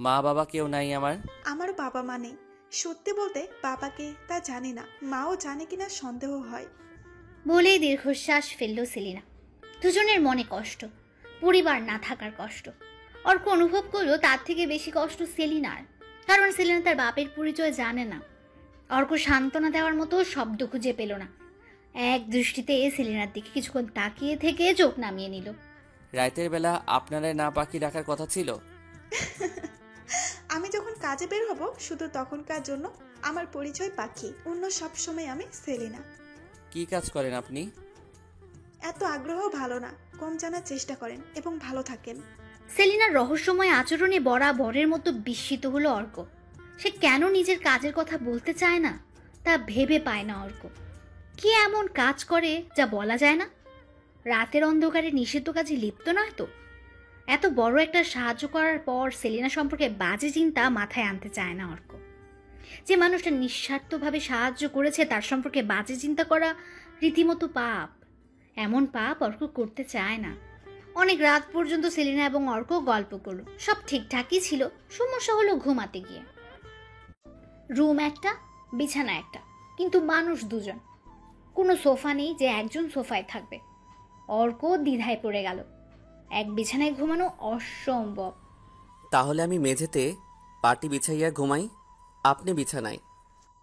মা বাবা কেউ নাই আমার। আমারও বাবা মা নেই। সত্যি বলতে বাবাকে তা জানি না, মাও জানে কিনা সন্দেহ হয়। বলেই দীর্ঘশ্বাস ফেলল সেলিনা। দুজনের মনে কষ্ট, পরিবার না থাকার কষ্ট। অর্ক অনুভব করলো তার থেকে বেশি কষ্ট সেলিনার, কারণ সেলিনা তার বাপের পরিচয় জানে না। অর্ক সান্ত্বনা দেওয়ার মতো শব্দ খুঁজে পেল না। এক দৃষ্টিতে সেলিনার দিকে কিছুক্ষণ তাকিয়ে থেকে চোখ নামিয়ে নিল। রাতের বেলা আপনারা না পাখি রাখার কথা ছিল। আমি যখন কাজে বের হব শুধু তখনকার জন্য আমার পরিচয় পাখি, অন্য সব সময় আমি সেলিনা। কি কাজ করেন আপনি? এত আগ্রহ ভালো না, কম জানার চেষ্টা করেন এবং ভালো থাকেন। সেলিনার রহস্যময় আচরণে বরাবরের মতো বিস্মিত হলো অর্ক। সে কেন নিজের কাজের কথা বলতে চায় না তা ভেবে পায় না অর্ক। কি এমন কাজ করে যা বলা যায় না? রাতের অন্ধকারে নিষিদ্ধ কাজে লিপ্ত নয় তো? এত বড় একটা সাহায্য করার পর সেলিনা সম্পর্কে বাজে চিন্তা মাথায় আনতে চায় না অর্ক। যে মানুষটা নিঃস্বার্থভাবে সাহায্য করেছে তার সম্পর্কে বাজে চিন্তা করা রীতিমতো পাপ। এমন পাপ অর্ক করতে চায় না। অনেক রাত পর্যন্ত সেলিনা এবং অর্ক গল্প করলো। সব ঠিকঠাকই ছিল, সমস্যা হলো ঘুমাতে গিয়ে। রুম একটা, বিছানা একটা, কিন্তু মানুষ দুজন। কোনো সোফা নেই যে একজন সোফায় থাকবে। অর্ক দ্বিধায় পড়ে গেল। এক বিছানায় ঘুমানো অসম্ভব। তাহলে আমি মেঝেতে পাটি বিছাইয়া ঘুমাই, আপনি বিছানায়।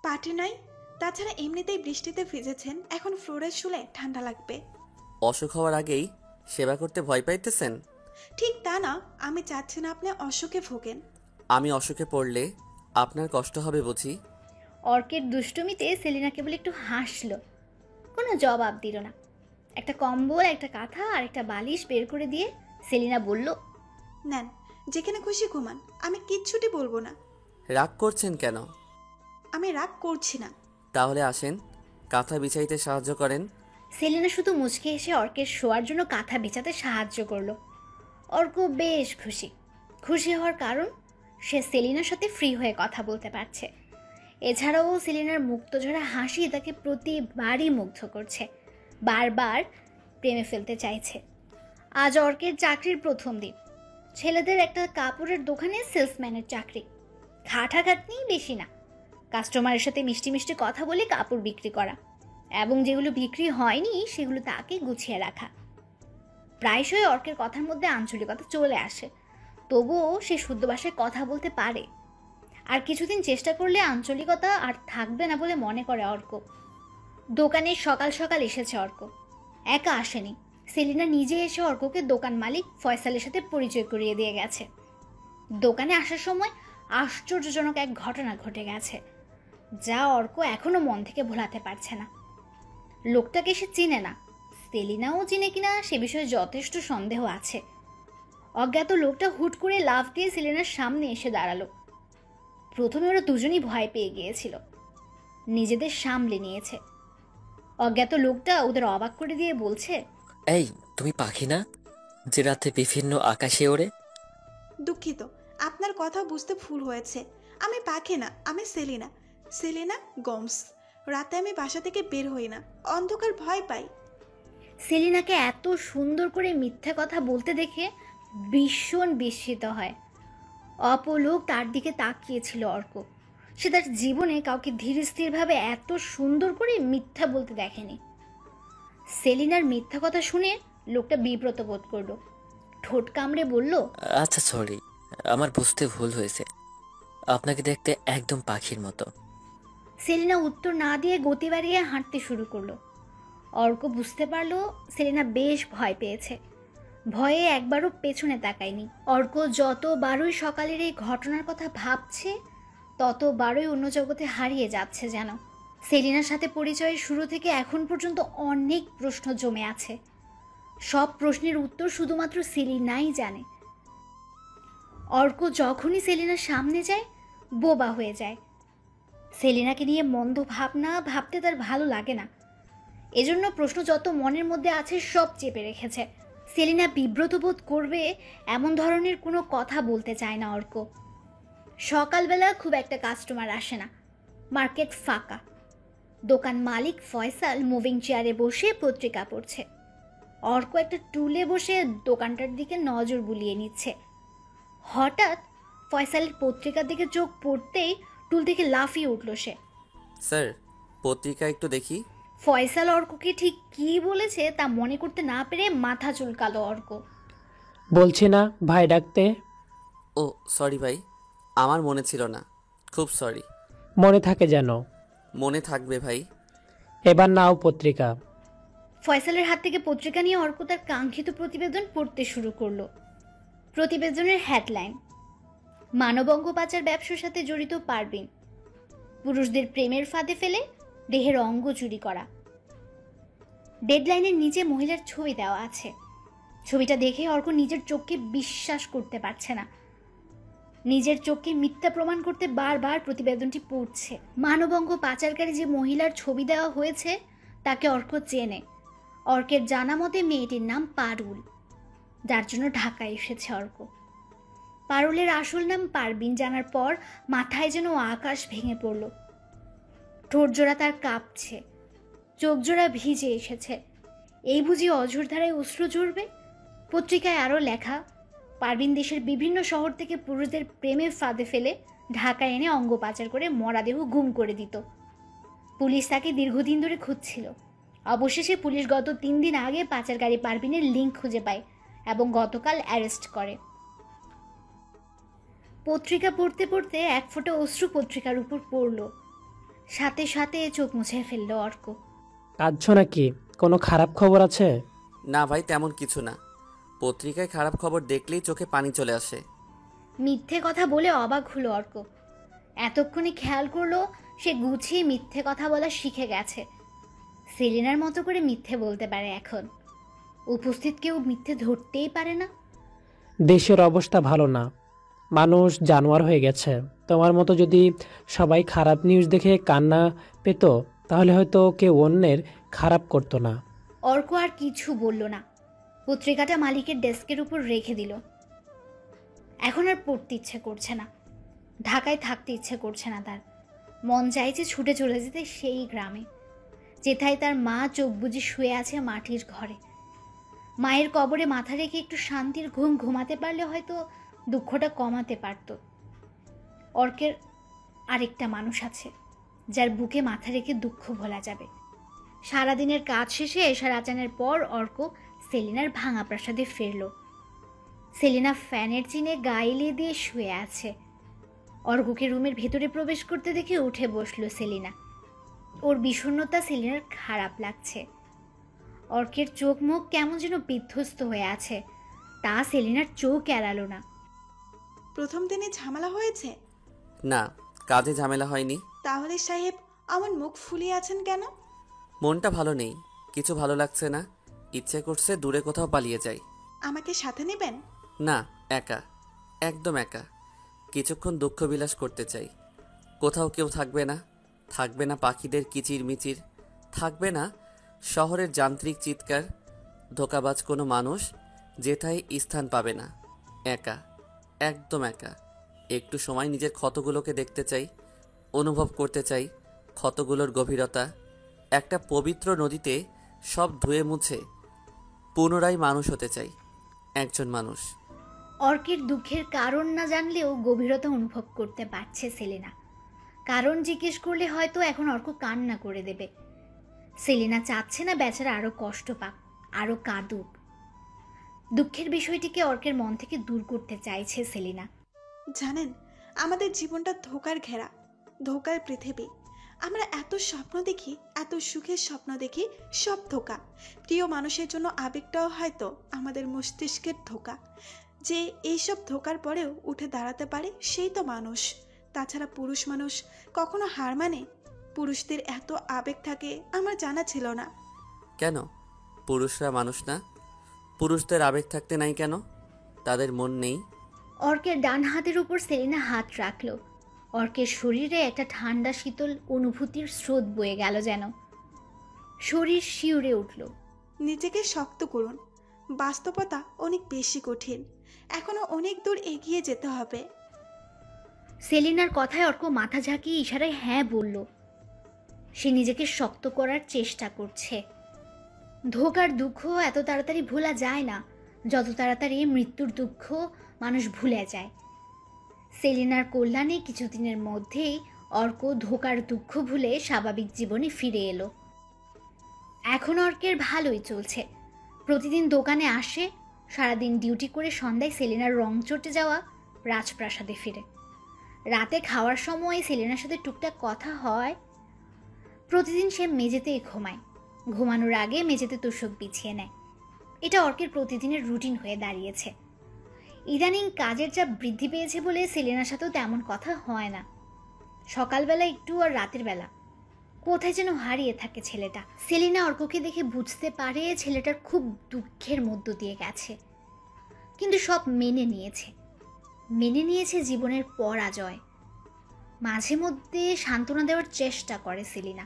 পাটি নাই, তাছাড়া এমনিতেই বৃষ্টিতে ভিজেছেন, এখন ফ্লোরে শুলে ঠান্ডা লাগবে। অসুখ হওয়ার আগেই সেবা করতে ভয় পাইতেছেন? ঠিক তা না, আমি চাচ্ছি না আপনি অসুখে ভোগেন। আমি অসুখে পড়লে আপনার কষ্ট হবে বুঝি? অর্কের দুষ্টুমিতে সেলিনা কেবল একটু হাসল, কোনো জবাব দিল না। একটা কম্বল, একটা কাঁথা আর একটা বালিশ বের করে দিয়ে সেলিনা বলল, নেন, যেখানে খুশি ঘুমান, আমি কিচ্ছুটি বলবো না। রাগ করছেন কেন? আমি রাগ করছি না। তাহলে আসেন, কাঁথা বিছাইতে সাহায্য করেন। সেলিনা শুধু মুচকে এসে অর্কের শোয়ার জন্য কাঁথা বিছাতে সাহায্য করলো। অর্ক বেশ খুশি। খুশি হওয়ার কারণ, সে সেলিনার সাথে ফ্রি হয়ে কথা বলতে পারছে। এছাড়াও সেলিনার মুক্তঝরা হাসি তাকে প্রতিবারই মুগ্ধ করছে, বারবার প্রেমে ফেলতে চাইছে। আজ অর্কের চাকরির প্রথম দিন। ছেলেদের একটা কাপড়ের দোকানে সেলসম্যানের চাকরি। খাটাখাটনি বেশি না, কাস্টমারের সাথে মিষ্টি মিষ্টি কথা বলে কাপড় বিক্রি করা, এবং যেগুলো বিক্রি হয়নি সেগুলো তাকে গুছিয়ে রাখা। প্রায়শই অর্কের কথার মধ্যে আঞ্চলিকতা চলে আসে, তবুও সে শুদ্ধ ভাষায় কথা বলতে পারে। আর কিছুদিন চেষ্টা করলে আঞ্চলিকতা আর থাকবে না বলে মনে করে অর্ক। দোকানে সকাল সকাল এসেছে অর্ক, একা আসেনি। সেলিনা নিজে এসে অর্ককে দোকান মালিক ফয়সালের সাথে পরিচয় করিয়ে দিয়ে গেছে। দোকানে আসার সময় আশ্চর্যজনক এক ঘটনা ঘটে গেছে, যা অর্ক এখনো মন থেকে ভোলাতে পারছে না। লোকটাকে সে চিনে না, সেলিনাও চিনে কিনা সে বিষয়ে যথেষ্ট সন্দেহ আছে। অজ্ঞাত লোকটা হুট করে লাফ দিয়ে সেলিনার সামনে এসে দাঁড়ালো। প্রথমে ওরা দুজনই ভয় পেয়ে গিয়েছিল, নিজেদের সামলে নিয়েছে। অজ্ঞাত লোকটা ওদের অবাক করে দিয়ে বলছে, এই তুমি পাখি না যে রাতে বিভিন্ন আকাশে ওড়ে? দুঃখিত, আপনার কথা বুঝতে ভুল হয়েছে। আমি পাখি না, আমি সেলিনা, সেলিনা গমস। রাতে আমি বাসা থেকে বের হই না, অন্ধকার ভয় পাই। সেলিনাকে এত সুন্দর করে মিথ্যা কথা বলতে দেখে ভীষণ বিস্মিত হয়। অপলোক তার দিকে তাকিয়েছিল অর্ক। সে তার জীবনে কাউকে ধীর স্থিরভাবে এত সুন্দর করে মিথ্যা বলতে দেখেনি। সেলিনার মিথ্যা কথা শুনে লোকটা বিব্রত বোধ করলো, ঠোঁট কামড়ে বলল, আচ্ছা সরি, আমার বুঝতে ভুল হয়েছে। আপনাকে দেখতে একদম পাখির মতো। সেলিনা উত্তর না দিয়ে গতি বাড়িয়ে হাঁটতে শুরু করলো। অর্ক বুঝতে পারলো সেলিনা বেশ ভয় পেয়েছে। ভয়ে একবারও পেছনে তাকায়নি। অর্ক যতবারই সকালের এই ঘটনার কথা ভাবছে ততবারই অন্য জগতে হারিয়ে যাচ্ছে যেন। সেলিনার সাথে পরিচয়ের শুরু থেকে এখন পর্যন্ত অনেক প্রশ্ন জমে আছে। সব প্রশ্নের উত্তর শুধুমাত্র সেলিনাই জানে। অর্ক যখনই সেলিনার সামনে যায় বোবা হয়ে যায়। সেলিনাকে নিয়ে মন্দ ভাবনা ভাবতে তার ভালো লাগে না। এজন্য প্রশ্ন যত মনের মধ্যে আছে সব চেপে রেখেছে। সেলিনা বিব্রত বোধ করবে এমন ধরনের কোনো কথা বলতে চায় না অর্ক। সকালবেলা খুব একটা কাস্টমার আসে না, মার্কেট ফাঁকা। দোকান মালিক ফয়সাল মুভিং চেয়ারে বসে পত্রিকা পড়ছে। অর্ক একটা টুলে বসে দোকানটার দিকে নজর বুলিয়ে নিচ্ছে। হঠাৎ ফয়সালের পত্রিকার দিকে চোখ পড়তেই টুল থেকে লাফিয়ে উঠল সে। স্যার, পত্রিকা একটু দেখি। ফয়সাল অর্ককে ঠিক কী বলেছে তা মনে করতে না পেরে মাথা চুলকালো অর্ক। বলছি না ভাই ডাকতে। ও সরি ভাই, আমার মনে ছিল না, খুব সরি। মনে থাকে যেন। মনে থাকবে ভাই। এবার নাও পত্রিকা। ফয়সালের হাত থেকে পত্রিকা নিয়ে অর্ক তার কাঙ্ক্ষিত প্রতিবেদন পড়তে শুরু করলো। প্রতিবেদনের হেডলাইন: মানবাঙ্গ পাচার ব্যবসার সাথে জড়িত পারভিন, পুরুষদের প্রেমের ফাঁদে ফেলে দেহের অঙ্গ চুরি করা। ডেডলাইনের নিচে মহিলার ছবি দেওয়া আছে। ছবিটা দেখে অর্ক নিজের চোখকে বিশ্বাস করতে পারছে না। নিজের চোখকে মিথ্যা প্রমাণ করতে বারবার প্রতিবেদনটি পড়ছে। মানবাঙ্গ পাচারকারী যে মহিলার ছবি দেওয়া হয়েছে তাকে অর্ক চেনে। অর্কের জানা মতে মেয়েটির নাম পারুল, যার জন্য ঢাকায় এসেছে অর্ক। পারুলের আসল নাম পারভিন জানার পর মাথায় যেন আকাশ ভেঙে পড়ল। ঠোঁট জোড়া তার কাঁপছে, চোখ জোড়া ভিজে এসেছে। এই বুঝি অঝোর ধারায় অশ্রু ঝরবে। পত্রিকায় আরও লেখা, পারভিন দেশের বিভিন্ন শহর থেকে পুরুষদের প্রেমে ফাঁদে ফেলে ঢাকায় এনে অঙ্গ পাচার করে মরাদেহ গুম করে দিত। পুলিশ তাকে দীর্ঘদিন ধরে খুঁজছিল। অবশেষে পুলিশ গত 3 দিন আগে পাচারকারী পারভিনের লিঙ্ক খুঁজে পায় এবং গতকাল অ্যারেস্ট করে। পত্রিকা পড়তে পড়তে এক ফোঁটা অশ্রু পত্রিকার উপর পড়ল। সাথে সাথে চোখ মুছে ফেলল অর্ক। কাঁদছো নাকি? কোনো খারাপ খবর আছে? না ভাই, তেমন কিছু না। পত্রিকায় খারাপ খবর দেখলেই চোখে পানি চলে আসে। মিথ্যে কথা বলে অবাক হলো অর্ক। এতক্ষণে খেয়াল করলো সে গুছিয়ে মিথ্যে কথা বলা শিখে গেছে। সেলিনার মতো করে মিথ্যে বলতে পারে এখন। উপস্থিত কেউ মিথ্যে ধরতেই পারে না। দেশের অবস্থা ভালো না, মানুষ জানোয়ার হয়ে গেছে। তোমার মতো যদি সবাই খারাপ নিউজ দেখে কান্না পেত তাহলে হয়তো কেউ অন্যের খারাপ করতো না। অর্ক আর কিছু বলল না। পত্রিকাটা মালিকের ডেস্কের উপর রেখে দিল। এখন আর পড়তে ইচ্ছে করছে না, ঢাকায় থাকতে ইচ্ছে করছে না তার। মন চাইছে ছুটে চলে যেতে সেই গ্রামে, যেথায় তার মা চোখ বুজে শুয়ে আছে মাটির ঘরে। মায়ের কবরে মাথা রেখে একটু শান্তির ঘুম ঘুমাতে পারলে হয়তো দুঃখটা কমাতে পারত। অর্কের আরেকটা মানুষ আছে যার বুকে মাথা রেখে দুঃখ ভোলা যাবে। সারাদিনের কাজ শেষে এশার আজানের পর অর্ক সেলিনার ভাঙা প্রাসাদে ফিরল। সেলিনা ফ্যানের চিনে গায়ে এলিয়ে দিয়ে শুয়ে আছে। অর্ককে রুমের ভেতরে প্রবেশ করতে দেখে উঠে বসল সেলিনা। ওর বিষণ্ণতা সেলিনার খারাপ লাগছে। অর্কের চোখ মুখ কেমন যেন বিধ্বস্ত হয়ে আছে, তা সেলিনার চোখ এড়ালো না। প্রথম দিনে ঝামেলা হয়েছে? না, কাজে ঝামেলা হয়নি। তাহলে সাহেব আমার মুখ ফুলিয়ে আছেন কেন? মনটা ভালো নেই, কিছু ভালো লাগছে না। ইচ্ছে করছে দূরে কোথাও পালিয়ে যাই। আমাকে সাথে নেবেন? না, একা, একদম একা। কিছুক্ষণ দুঃখ বিলাস করতে চাই। কোথাও কেউ থাকবে না, থাকবে না পাখিদের কিচিরমিচির, থাকবে না শহরের যান্ত্রিক চিৎকার, ধোঁকাবাজ কোনো মানুষ যেথায় স্থান পাবে না। একা, একদম একা। একটু সময় নিজের ক্ষতগুলোকে দেখতে চাই, অনুভব করতে চাই ক্ষতগুলোর গভীরতা। একটা পবিত্র নদীতে সব ধুয়ে মুছে পুনরায় মানুষ হতে চাই, একজন মানুষ। অর্কের দুঃখের কারণ না জানলেও গভীরতা অনুভব করতে পারছে সেলিনা। কারণ জিজ্ঞেস করলে হয়তো এখন অর্ক কান্না করে দেবে। সেলিনা চাচ্ছে না বেচারা আরো কষ্ট পাক, আরো কাঁদুক। দুঃখের বিষয়টিকে অর্কের মন থেকে দূর করতে চাইছে সেলিনা। জানেন, আমাদের জীবনটা ধোকার ঘেরা, ধোকার পৃথিবী। আমরা এত স্বপ্ন দেখি, এত সুখের স্বপ্ন দেখি, সব ধোকা। প্রিয় মানুষের জন্য আবেগটাও হয়তো আমাদের মস্তিষ্কের ধোকা। যে এইসব ধোকার পরেও উঠে দাঁড়াতে পারে সেই তো মানুষ। তাছাড়া পুরুষ মানুষ কখনো হার মানে? পুরুষদের এত আবেগ থাকে আমার জানা ছিল না। কেন পুরুষরা মানুষ না? পুরুষদের আবেগ থাকতে নাই কেন? তাদের মন নেই? অর্কের ডান হাতের উপর সেলিনা হাত রাখল। অর্কের শরীরে একটা ঠান্ডা শীতল অনুভূতির স্রোত বয়ে গেল যেন। শরীর শিউরে উঠল। নিজেকে শক্ত করুন, বাস্তবতা অনেক বেশি কঠিন। এখনো অনেক দূর এগিয়ে যেতে হবে। সেলিনার কথায় অর্ক মাথা ঝাঁকিয়ে ইশারায় হ্যাঁ বলল। সে নিজেকে শক্ত করার চেষ্টা করছে। ধোকার দুঃখ এত তাড়াতাড়ি ভোলা যায় না যত তাড়াতাড়ি মৃত্যুর দুঃখ মানুষ ভুলে যায়। সেলিনার কল্যাণে কিছুদিনের মধ্যেই অর্ক ধোকার দুঃখ ভুলে স্বাভাবিক জীবনে ফিরে এলো। এখন অর্কের ভালোই চলছে। প্রতিদিন দোকানে আসে, সারাদিন ডিউটি করে সন্ধ্যায় সেলিনার রং চটে যাওয়া রাজপ্রাসাদে ফিরে। রাতে খাওয়ার সময় সেলিনার সাথে টুকটাক কথা হয়। প্রতিদিন সে মেঝেতেই ঘুমায়, ঘুমানোর আগে মেঝেতে তোষক বিছিয়ে নেয়। এটা অর্কের প্রতিদিনের রুটিন হয়ে দাঁড়িয়েছে। ইদানিং কাজের চাপ বৃদ্ধি পেয়েছে বলে সেলিনার সাথেও তেমন কথা হয় না। সকালবেলা একটু আর রাতের বেলা কোথায় যেন হারিয়ে থাকে ছেলেটা। সেলিনা অর্ককে দেখে বুঝতে পারে ছেলেটার খুব দুঃখের মধ্য দিয়ে গেছে, কিন্তু সব মেনে নিয়েছে জীবনের পরাজয়। মাঝে মধ্যে সান্ত্বনা দেওয়ার চেষ্টা করে সেলিনা,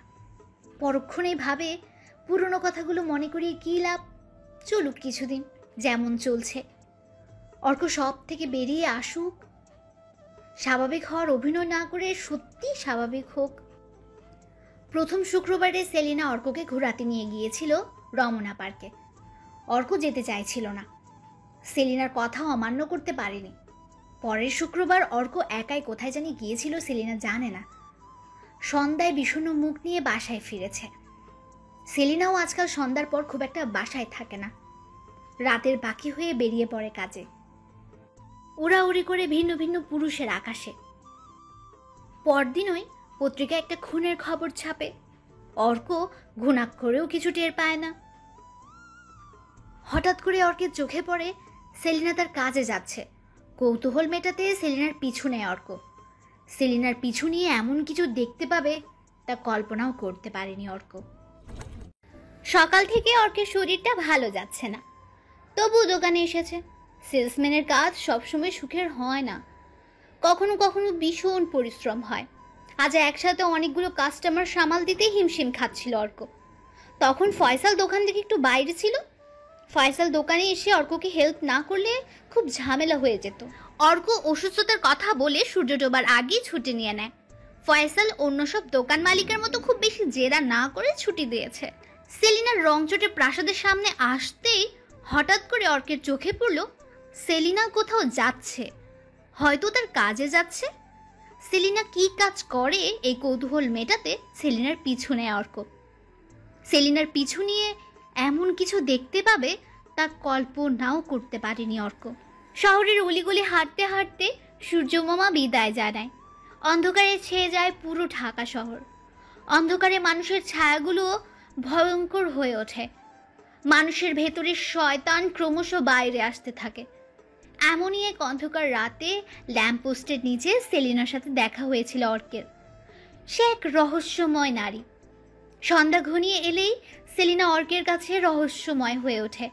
পরক্ষণেই ভাবে পুরনো কথাগুলো মনে করিয়ে কী লাভ, চলুক কিছুদিন যেমন চলছে। অর্ক সব থেকে বেরিয়ে আসুক, স্বাভাবিক হওয়ার অভিনয় না করে সত্যি স্বাভাবিক হোক। প্রথম শুক্রবারে সেলিনা অর্ককে ঘোরাতে নিয়ে গিয়েছিল রমনা পার্কে। অর্ক যেতে চাইছিল না, সেলিনার কথা অমান্য করতে পারেনি। পরের শুক্রবার অর্ক একাই কোথায় জানি গিয়েছিল, সেলিনা জানে না। সন্ধ্যায় বিষণ্ণ মুখ নিয়ে বাসায় ফিরেছে। সেলিনাও আজকাল সন্ধ্যার পর খুব একটা বাসায় থাকে না, রাতের বাকি হয়ে বেরিয়ে পড়ে কাজে, উড়াউড়ি করে ভিন্ন ভিন্ন পুরুষের আকাশে। পরদিনই পত্রিকায় একটা খুনের খবর ছাপে। অর্ক ঘুণাক্ষরেও কিছু টের পায় না। হঠাৎ করে অর্কের চোখে পড়ে সেলিনা তার কাজে যাচ্ছে। কৌতূহল মেটাতে সেলিনার পিছু নেয় অর্ক। সেলিনার পিছু নিয়ে এমন কিছু দেখতে পাবে তা কল্পনাও করতে পারেনি অর্ক। সকাল থেকে অর্কের শরীরটা ভালো যাচ্ছে না, তবু দোকানে এসেছে। সেলসম্যানের কাজ সবসময় সুখের হয় না, কখনো কখনো ভীষণ পরিশ্রম হয়। আজ একসাথে অনেকগুলো কাস্টমার সামাল দিতে হিমশিম খাচ্ছিল অর্ক। তখন ফয়সাল দোকান থেকে একটু বাইরে ছিল। ফয়সাল দোকানে এসে অর্ককে হেল্প না করলে খুব ঝামেলা হয়ে যেত। অর্ক অসুস্থতার কথা বলে সূর্য ডোবার আগেই ছুটি নিয়ে নেয়। ফয়সাল অন্য সব দোকান মালিকের মতো খুব বেশি জেরা না করে ছুটি দিয়েছে। সেলিনার রংচটে প্রাসাদের সামনে আসতেই হঠাৎ করে অর্কের চোখে পড়ল সেলিনা কোথাও যাচ্ছে, হয়তো তার কাজে যাচ্ছে। সেলিনা কি কাজ করে এই কৌতূহল মেটাতে সেলিনার পিছু নেয় অর্ক। সেলিনার পিছু নিয়ে এমন কিছু দেখতে পাবে তা কল্পনাও করতে পারেনি অর্ক। শহরের অলিগলি হাঁটতে হাঁটতে সূর্যমামা বিদায় জানায়। অন্ধকারে ছেয়ে যায় পুরো ঢাকা শহর। অন্ধকারে মানুষের ছায়াগুলো ভয়ঙ্কর হয়ে ওঠে। মানুষের ভেতরের শয়তান ক্রমশ বাইরে আসতে থাকে। এমনই এক অন্ধকার রাতে ল্যাম্পপোস্টের নিচে সেলিনার সাথে দেখা হয়েছিল অর্কের। সে এক রহস্যময় নারী। সন্ধ্যা ঘনিয়ে এলেই সেলিনা অর্কের কাছে রহস্যময় হয়ে ওঠে।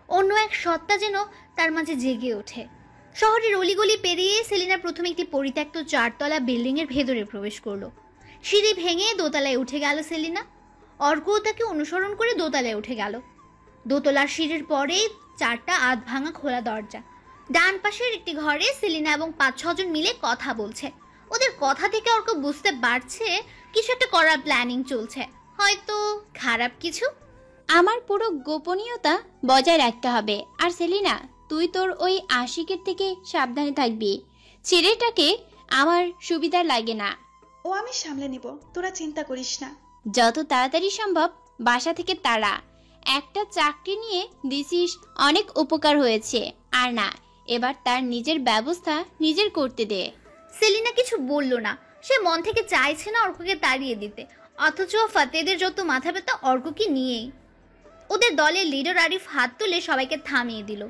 অন্য এক সত্তা যেন তার মাঝে জেগে ওঠে। শহরের অলিগলি পেরিয়ে সেলিনা প্রথমে একটি পরিত্যক্ত 4তলা বিল্ডিংয়ের ভেতরে প্রবেশ করলো। সিঁড়ি ভেঙে দোতলায় উঠে গেল সেলিনা। অর্কও তাকে অনুসরণ করে দোতলায় উঠে গেল। দোতলার সিঁড়ির পরেই 4টা আধ ভাঙা খোলা দরজা। ডান পাশের একটি ঘরে সেলিনা এবং 5-6 জন মিলে কথা বলছে। ওদের কথা থেকে অর্ক বুঝতে পারছে কিছু একটা করার প্ল্যানিং চলছে, হয়তো খারাপ কিছু। আমার পুরো গোপনীয়তা বজায় রাখতে হবে। আর সেলিনা, তুই তোর ওই আশিকের থেকে সাবধানে থাকবি। ছেলেটাকে আমার সুবিধার লাগে না। ও আমি সামলে নিব, তোরা চিন্তা করিস না। যত তাড়াতাড়ি সম্ভব বাসা থেকে তাড়া। একটা চাকরি নিয়ে দিছিস, অনেক উপকার হয়েছে। আর না, এবার তার নিজের ব্যবস্থা নিজের করতে দে। সেলিনা কিছু বলল না। সে মন থেকে চাইছে না অর্ককে তাড়িয়ে দিতে, অথচ ফাতেদের যত মাথা ব্যথা অর্ককে নিয়েই। ওদের দলের লিডার আরিফ হাত তুলে সবাইকে থামিয়ে দিল।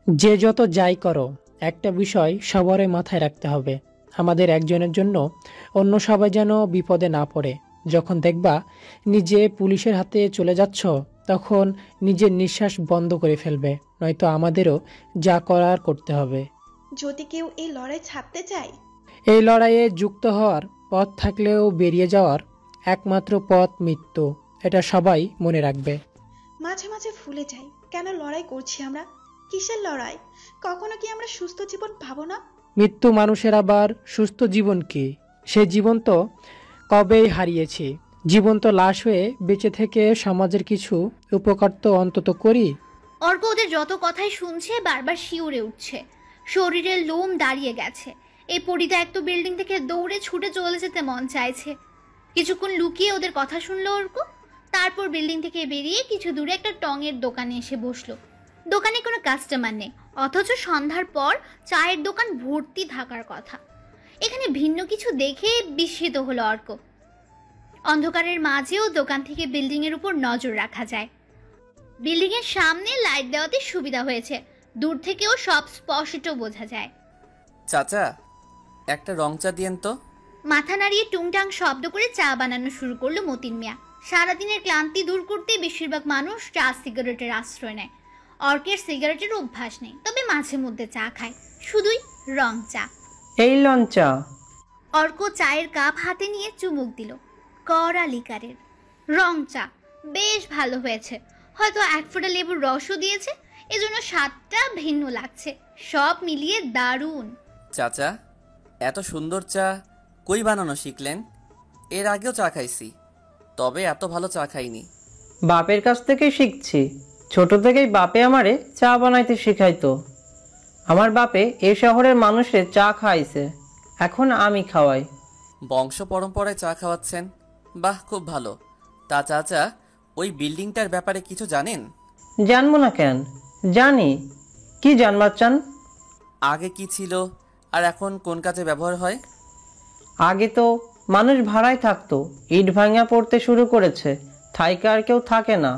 যে যত যাই করো, একটা বিষয় সবারই মাথায় রাখতে হবে, আমাদের একজনের জন্য অন্য সবাই যেন বিপদে না পড়ে। যখন দেখবা নিজে পুলিশের হাতে চলে যাচ্ছ, তখন নিজের নিঃশ্বাস বন্ধ করে ফেলবে, নয়তো আমাদেরও যা করার করতে হবে। যদি কেউ এই লড়াই ছাড়তে চায়, এই লড়াইয়ে যুক্ত হওয়ার পথ থাকলেও বেরিয়ে যাওয়ার একমাত্র পথ মৃত্যু, এটা সবাই মনে রাখবে। মাঝে মাঝে ভুলে যাই কেন লড়াই করছি আমরা? কিসের লড়াই? কখনো কি আমরা সুস্থ জীবন ভাবো না? মৃত্যু মানুষের আবার সুস্থ জীবন কি? সে জীবন তো কবেই হারিয়েছি। জীবন্ত লাশ হয়ে বেঁচে থেকে সমাজের কিছু উপকার তো অন্তত করি। অর্ক ওদের যত কথাই শুনছে বারবার শিউরে উঠছে, শরীরের লোম দাঁড়িয়ে গেছে। এই পরিত্যক্ত বিল্ডিং থেকে দৌড়ে ছুটে চলে যেতে মন চাইছে। কিছুক্ষণ লুকিয়ে ওদের কথা শুনলো অর্ক, তারপর বিল্ডিং থেকে বেরিয়ে কিছু দূরে একটা টঙের দোকানে এসে বসলো। দোকানে কোনো কাস্টমার নেই, অথচ সন্ধ্যার পর চায়ের দোকান ভর্তি থাকার কথা। এখানে ভিন্ন কিছু দেখে বিস্মিত হলো অর্ক। অন্ধকারের মাঝেও দোকান থেকে বিল্ডিংয়ের উপর নজর রাখা যায়। বিল্ডিংয়ের সামনে লাইট দেওয়াতে সুবিধা হয়েছে, দূর থেকেও সব স্পষ্ট বোঝা যায়। চাচা, একটা রং চা দিয়েন তো। মাথা নাড়িয়ে টুংটাং শব্দ করে চা বানানো শুরু করলো মতিন মিয়া। সারাদিনের ক্লান্তি দূর করতে বেশিরভাগ মানুষ চা সিগারেটের আশ্রয় নেয়। অর্কের সিগারেটের অভ্যাস নেই, তবে মাঝে মধ্যে চা খায়, শুধুই রং চা। এই লঞ্চা। অর্ক চায়ের কাপ হাতে নিয়ে চুমুক দিল। কড়া লিকারের রং চা, বেশ ভালো হয়েছে। হয়তো এক ফোঁটা লেবুর রসও দিয়েছে, এজন্য স্বাদটা ভিন্ন লাগছে। সব মিলিয়ে দারুণ। চাচা, এত সুন্দর চা কই বানানো শিখলেন? এর আগেও চা খাইছি, তবে এত ভালো চা খাইনি। বাপের কাছ থেকেই শিখছি। ছোট থেকেই বাপে আমারে চা বানাইতে শিখাইতো। আমার বাপে এ শহরের মানুষের চা খাইছে, এখন আমি খাওয়াই। বংশ পরম্পরায় চা খাওয়াচ্ছেন, বাহ, খুব ভালো। তা চাচা, ওই বিল্ডিংটার ব্যাপারে কিছু জানেন? জানবো না কেন, জানি। কি জানবার চান? আগে কি ছিল আর এখন কোন কাজে ব্যবহার হয়? আগে তো মানুষ ভাড়ায় থাকতো, ইট ভাঙা পড়তে শুরু করেছে, থাইকা আর কেউ থাকে না।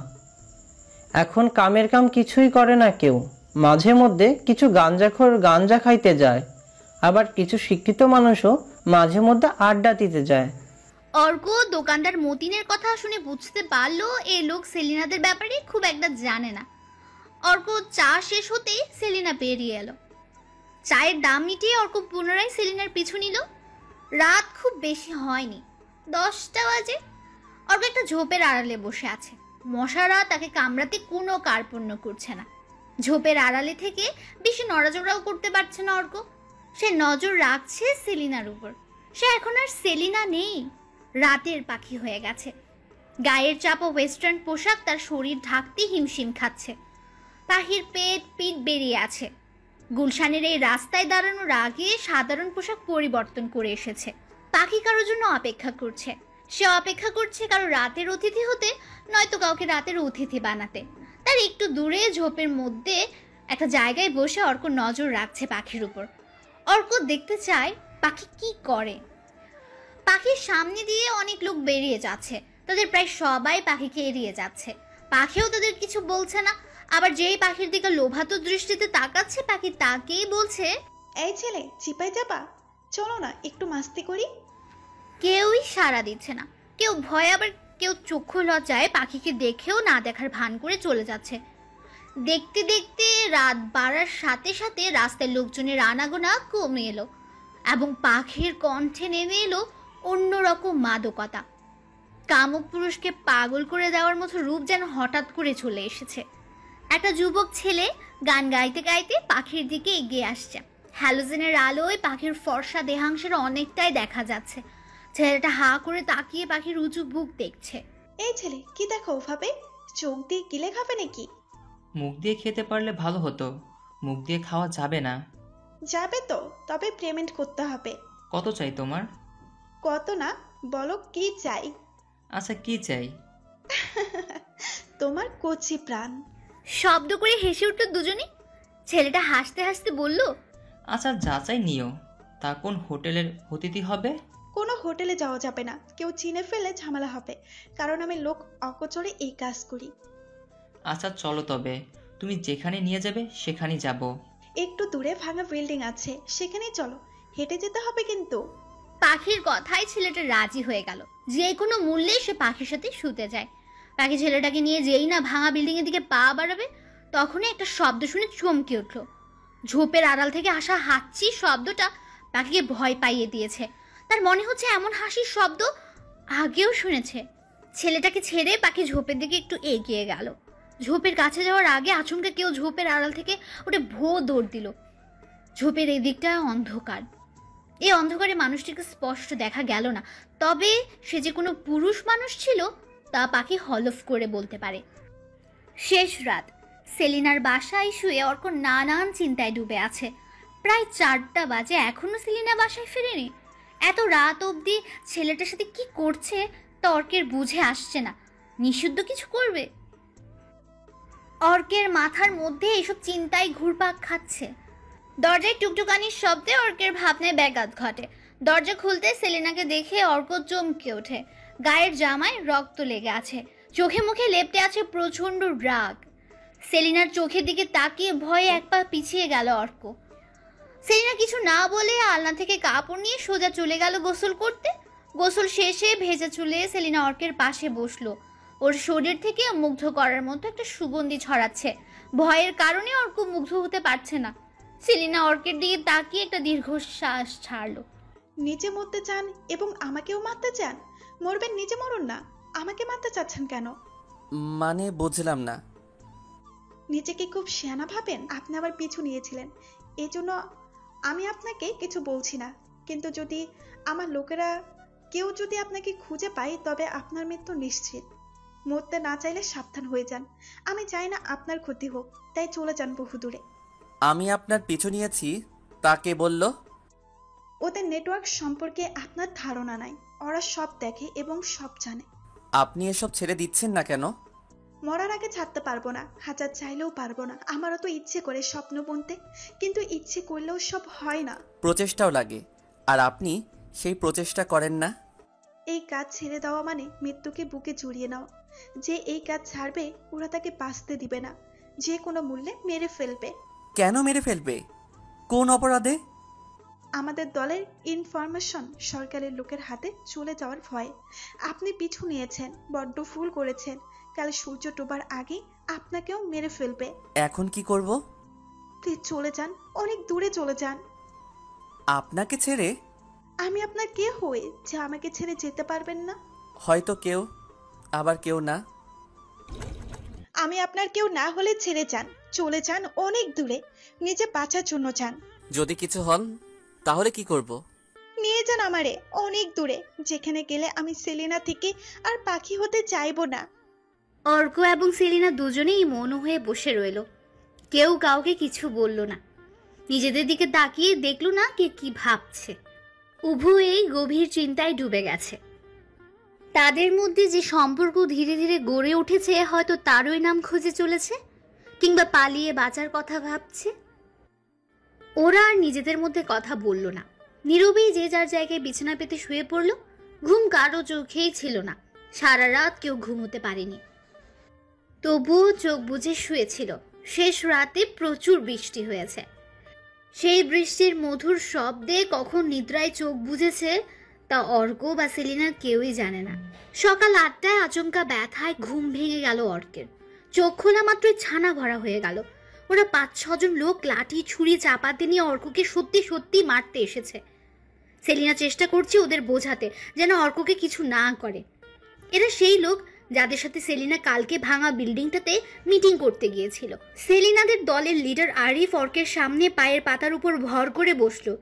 এখন কামের কাম কিছুই করে না কেউ। মাঝে মধ্যে কিছু গাঞ্জাখোর গাঞ্জা খাইতে যায়, আবার কিছু শিক্ষিত মানুষও মাঝে মধ্যে আড্ডা দিতে যায়। অর্ক দোকানদার মতিনের কথা শুনে বুঝতে পারলো এই লোক সেলিনাদের ব্যাপারে খুব একটা জানে না। অর্ক চা শেষ হতেই সেলিনা বেরিয়ে এলো। চায়ের দাম মিটিয়ে অর্ক পুনরায় সেলিনার পিছু নিল। রাত খুব বেশি হয়নি, 10টা বাজে। অর্ক একটা ঝোপের আড়ালে বসে আছে। মশারা তাকে কামড়াতে কোনো কার্পণ্য করছে না। ঝোপের আড়ালে থেকে বেশি নড়াচড়াও করতে পারছে না অর্ক। সে নজর রাখছে সেলিনার উপর। সে এখন আর সেলিনা নেই, রাতের পাখি হয়ে গেছে। গায়ের চাপা ওয়েস্টার্ন পোশাক তার শরীর ঢাকতে হিমশিম খাচ্ছে। পাখির পেট পিঠ বেরিয়ে আছে। গুলশানের এই রাস্তায় দাঁড়ানোর আগে সাধারণ পোশাক পরিবর্তন করে এসেছে। পাখি কারোর জন্য অপেক্ষা করছে। সে অপেক্ষা করছে কারো রাতের অতিথি হতে, নয়তো কাউকে রাতের অতিথি বানাতে। তার একটু দূরে ঝোপের মধ্যে একটা জায়গায় বসে অর্ক নজর রাখছে পাখির উপর। অর্ক দেখতে চায় পাখি কি করে। পাখির সামনে দিয়ে অনেক লোক বেরিয়ে যাচ্ছে, তাদের প্রায় সবাই পাখিকে এড়িয়ে যাচ্ছে। পাখিও তাদের কিছু বলছে না। আবার যেই পাখির দিকে লোভাতুর দৃষ্টিতে তাকাচ্ছে, পাখি তাকেই বলছে, এই ছেলে, চিপাই যাবা? চলো না একটু মাস্তি করি। কেউই সাড়া দিচ্ছে না। কেউ ভয়, আবার কেউ চক্ষু লজ্জায় পাখিকে দেখেও না দেখার ভান করে চলে যাচ্ছে। দেখতে দেখতে রাত বাড়ার সাথে সাথে রাস্তায় লোকজনের আনাগোনা কমে এলো এবং পাখির কণ্ঠে নেমে এলো অন্যরকম মাদকতা। কামুক পুরুষকে পাগল করে দেওয়ার মতো রূপ যেন হঠাৎ করে চলে এসেছে। একটা যুবক ছেলে গান গাইতে গাইতে পাখির দিকে এগিয়ে আসছে। হ্যালোজেনের আলোয় পাখির ফর্সা দেহাংশের অনেকটাই দেখা যাচ্ছে। ছেলেটা হা করে তাকিয়ে পাখির উঁচু বুক দেখছে। এই ছেলে, কি দেখো ওভাবে? চোখ দিয়ে গিলে খাবে নাকি? মুখ দিয়ে খেতে পারলে ভালো হতো, মুখ দিয়ে খাওয়া যাবে না। যাবে তো, তবে পেমেন্ট করতে হবে। কত চাই তোমার? কত না, বলো কি চাই? আচ্ছা, কি চাই? তোমার কচি প্রাণ। শব্দ করে হেসে উঠল দুজনে। ছেলেটা হাসতে হাসতে বলল, আচ্ছা, যা চাই নিও। তা কোন হোটেলের অতিথি হবে? কোনো হোটেলে যাওয়া যাবে না, কেউ চিনে ফেলে ঝামেলা হবে, কারণ আমি লোক অকচরে এই কাজ করি। আচ্ছা চলো, তবে তুমি যেখানে নিয়ে যাবে সেখানেই যাব। একটু দূরে ভাঙা বিল্ডিং আছে, সেখানেই চলো। হেঁটে যেতে হবে কিন্তু। পাখির কথায় ছেলেটা রাজি হয়ে গেল। যে কোনো মূল্যে সে পাখির সাথে শুতে যায়। পাখি ছেলেটাকে নিয়ে যেই না ভাঙা বিল্ডিং এর দিকে পা বাড়াবে, তখনই একটা শব্দ শুনে চমকে উঠল। ঝোপের আড়াল থেকে আসা হাঁচি শব্দটা পাখিকে ভয় পাইয়ে দিয়েছে। তার মনে হচ্ছে এমন হাসির শব্দ আগেও শুনেছে। ছেলেটাকে ছেড়ে পাখি ঝোপের দিকে একটু এগিয়ে গেল। ঝোপের কাছে যাওয়ার আগে আচমকা কেউ ঝোপের আড়াল থেকে ওটা দৌড় দিল। ঝোপের এদিকটায় অন্ধকার। এই অন্ধকারে মানুষটিকে স্পষ্ট দেখা গেল না, তবে সে যে কোনো পুরুষ মানুষ ছিল তা পাখি হলফ করে বলতে পারে। শেষ রাত। সেলিনার বাসায় শুয়ে অর্ক নানান চিন্তায় ডুবে আছে। প্রায় 4টা বাজে, এখনো সেলিনা বাসায় ফেরেনি। এত রাত অবধি ছেলেটার সাথে কি করছে তা অর্কের বুঝে আসছে না। নিষিদ্ধ কিছু করবে? অর্কের মাথার মধ্যে এইসব চিন্তায় ঘুরপাক খাচ্ছে। দরজায় টুকটুকানির শব্দে অর্কের ভাবনায় ব্যাঘাত ঘটে। দরজা খুলতে সেলিনাকে দেখে অর্ক চমকে ওঠে। গায়ের জামায় রক্ত লেগে আছে, চোখে মুখে লেপ্টে আছে প্রচণ্ড রাগ। সেলিনার চোখের দিকে তাকিয়ে ভয়ে এক পা পিছিয়ে গেল অর্ক। সেলিনা কিছু না বলে আলনা থেকে কাপড় নিয়ে সোজা চলে গেল গোসল করতে। গোসল শেষে ভেজা চুলে সেলিনা অর্কের পাশে বসলো। ওর শরীর থেকে মুগ্ধ করার মতো একটা সুগন্ধি ছড়াচ্ছে। ভয়ের কারণে অর্ক মুগ্ধ হতে পারছে না। সেলিনা অর্কের দিকে তাকিয়ে একটা দীর্ঘশ্বাস ছাড়লো। নিজে মরতে চান এবং আমাকেও মারতে চান? মরবেন, নিজে মরুন না। আমাকে মারতে চাচ্ছেন কেন? মানে বুঝলাম না। নিজেকে খুব শিয়ানা ভাবেন? আপনি আবার পিছু নিয়েছিলেন, এই জন্য আমি আপনাকে কিছু বলছি না। কিন্তু যদি আমার লোকেরা কেউ যদি আপনাকে খুঁজে পায় তবে আপনার মৃত্যু নিশ্চিত। মরতে না চাইলে সাবধান হয়ে যান। আমি চাই না আপনার ক্ষতি হোক, তাই চলে যান বহু দূরে। আমি আপনার পিছু নিয়েছি তাকে বলল? ওদের নেটওয়ার্ক সম্পর্কে আপনার ধারণা নাই। ওরা সব দেখে এবং সব জানে। আপনি এসব ছেড়ে দিচ্ছেন না কেন? মরার আগে ছাড়তে পারবো না, হাজার চাইলেও পারবো না। আমারও তো ইচ্ছে করে স্বপ্ন বুনতে, কিন্তু ইচ্ছে করলেও সব হয় না। প্রচেষ্টাও লাগে, আর আপনি সেই প্রচেষ্টা করেন না। এই কাজ ছেড়ে দেওয়া মানে মৃত্যুকে বুকে জড়িয়ে নাও। যে এই কাজ ছাড়বে ওরা তাকে বাঁচতে দিবে না, যে কোনো মূল্যে মেরে ফেলবে। কেন মেরে ফেলবে? কোন অপরাধে? আমাদের দলের ইনফরমেশন সরকারের লোকের হাতে চলে যাওয়ার ভয়ে। আপনি পিছু নিয়েছেন, বড্ড ভুল করেছেন। কাল সূর্য ডোবার আগে আপনাকেও মেরে ফেলবে। এখন কি করব? প্লিজ চলে যান, অনেক দূরে চলে যান। আপনাকে ছেড়ে? আমি আপনার কে হই যে আমাকে ছেড়ে যেতে পারবেন না? হয়তো কেউ, আবার কেউ না। আমি আপনার কেউ না হলে ছেড়ে যান, চলে যান অনেক দূরে, নিজে বাঁচার জন্য যান। যদি কিছু হন তাহলে কি করব? নিয়ে যান আমারে অনেক দূরে, যেখানে গেলে আমি সেলিনা থেকে আর পাখি হতে চাইবো না। অর্ক এবং সেলিনা দুজনেই মৌন হয়ে বসে রইল। কেউ কাউকে কিছু বলল না। নিজেদের দিকে তাকিয়ে দেখল না কে কি ভাবছে। উভয়েই গভীর চিন্তায় ডুবে গেছে। তাদের মধ্যে যে সম্পর্ক ধীরে ধীরে গড়ে উঠেছে হয়তো তারই নাম খুঁজে চলেছে, কিংবা পালিয়ে বাঁচার কথা ভাবছে। ওরা আর নিজেদের মধ্যে কথা বলল না। নীরবেই যে যার জায়গায় বিছানা পেতে শুয়ে পড়ল। ঘুম কারো চোখেই ছিল না। সারা রাত কেউ ঘুমোতে পারেনি, তবুও চোখ বুজে শুয়েছিল। শেষ রাতে প্রচুর বৃষ্টি হয়েছে। সেই বৃষ্টির মধুর শব্দে কখন নিদ্রায় চোখ বুজেছে তা অর্ক বা সেলিনা কেউই জানে না। সকাল 8টায় আচমকা ব্যথায় ঘুম ভেঙে গেল অর্কের। চোখ খোলা মাত্রই ছানা ভরা হয়ে গেল। ওরা 5-6 জন লোক লাঠি ছুরি চাপাতে নিয়ে অর্ককে সত্যি সত্যি মারতে এসেছে। সেলিনা চেষ্টা করছে ওদের বোঝাতে যেন অর্ককে কিছু না করে। এরা সেই লোক যাদের সাথে সেলিনা কালকে ভাঙা বিল্ডিংটাতে মিটিং করতে গিয়েছিল। সেলিনাদের দলের লিডার আরিফ অর্কের সামনে পায়ের পাতার উপর ভর করে বসলো।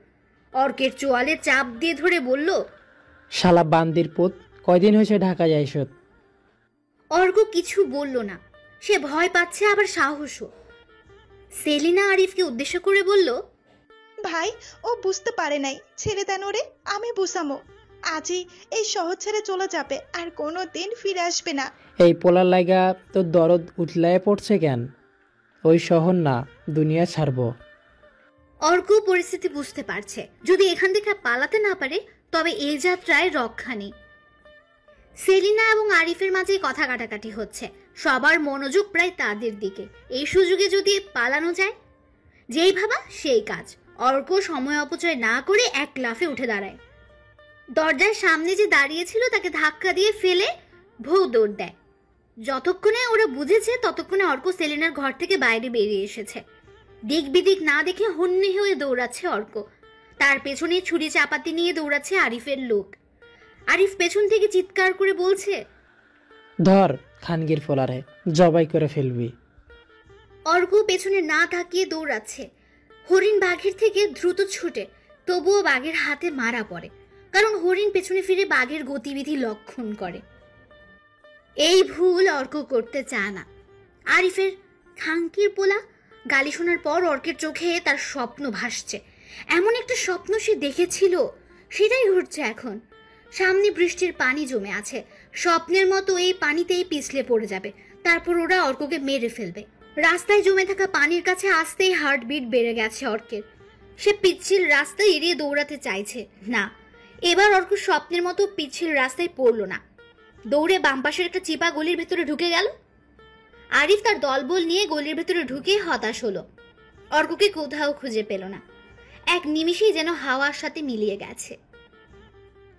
অর্কের চোয়ালে চাপ দিয়ে ধরে বলল, শালা বান্দির পুত, কয়দিন হয়েছে ঢাকা যাইছত? অর্ক কিছু বলল না। সে ভয় পাচ্ছে আবার সাহসও। সেলিনা আরিফকে উদ্দেশ্য করে বলল, ভাই, ও বুঝতে পারে নাই, ছেড়ে দেন ওরে, আমি বুঝামো। আজই এই শহর ছেড়ে চলে যাবে, আর কোনো দিন ফিরে আসবে না। এই পোলার লাইগা তোর দরদ উঠলায় পড়ছে কেন? ওই শহর না, দুনিয়া ছাড়বো। অর্ক পরিস্থিতি বুঝতে পারছে। যদি এখান থেকে পালাতে না পারে তবে এই যাত্রায় রক্ষা নেই। সেলিনা এবং আরিফের মাঝে কথা কাটাকাটি হচ্ছে। সবার মনোযোগ প্রায় তাদের দিকে। এই সুযোগে যদি পালানো যায়, যেই ভাবা সেই কাজ। অর্ক সময় অপচয় না করে এক লাফে উঠে দাঁড়ায়। দরজার সামনে যে দাঁড়িয়েছিল তাকে ধাক্কা দিয়ে ফেলে দৌড় দেয়। যতক্ষণে ওরা বুঝেছে ততক্ষণে অর্ক সেলিনার ঘর থেকে বাইরে বেরিয়ে এসেছে। দিক বিদিক না দেখে হন্যে হয়ে দৌড়াচ্ছে অর্ক। তার পেছনে ছুরি চাপাতি নিয়ে দৌড়াচ্ছে আরিফের লোক। আরিফ পেছন থেকে চিৎকার করে বলছে, ধর, খানগির ফোলারে জবাই করে ফেলবি। অর্ক পেছনে না তাকিয়ে দৌড়াচ্ছে। হরিণ বাঘের থেকে দ্রুত ছুটে, তবুও বাঘের হাতে মারা পড়ে, কারণ হরিণ পেছনে ফিরে বাঘের গতিবিধি লক্ষণ করে। এই ভুল অর্ক করতে চায় না। আরিফের খানকির পোলা গালি শোনার পর অর্কের চোখে তার স্বপ্ন ভাসছে। এমন একটা স্বপ্ন সে দেখেছিল, সেটাই ঘটছে এখন। সামনে বৃষ্টির পানি জমে আছে, স্বপ্নের মতো এই পানিতেই পিছলে পড়ে যাবে, তারপর ওরা অর্ককে মেরে ফেলবে। রাস্তায় জমে থাকা পানির কাছে আসতেই হার্টবিট বেড়ে গেছে অর্কের। সে পিচ্ছিল রাস্তায় এড়িয়ে দৌড়াতে চাইছে না, এবার অর্ক স্বপ্নের মতো পিচ্ছিল রাস্তায় পড়লো না, দৌড়ে বাম পাশের একটা চিপা গলির ভেতরে ঢুকে গেল। আরিফ তার দলবল নিয়ে গলির ভেতরে ঢুকে হতাশ হলো। অর্ককে কোথাও খুঁজে পেল না, এক নিমিষেই যেন হাওয়ার সাথে মিলিয়ে গেছে।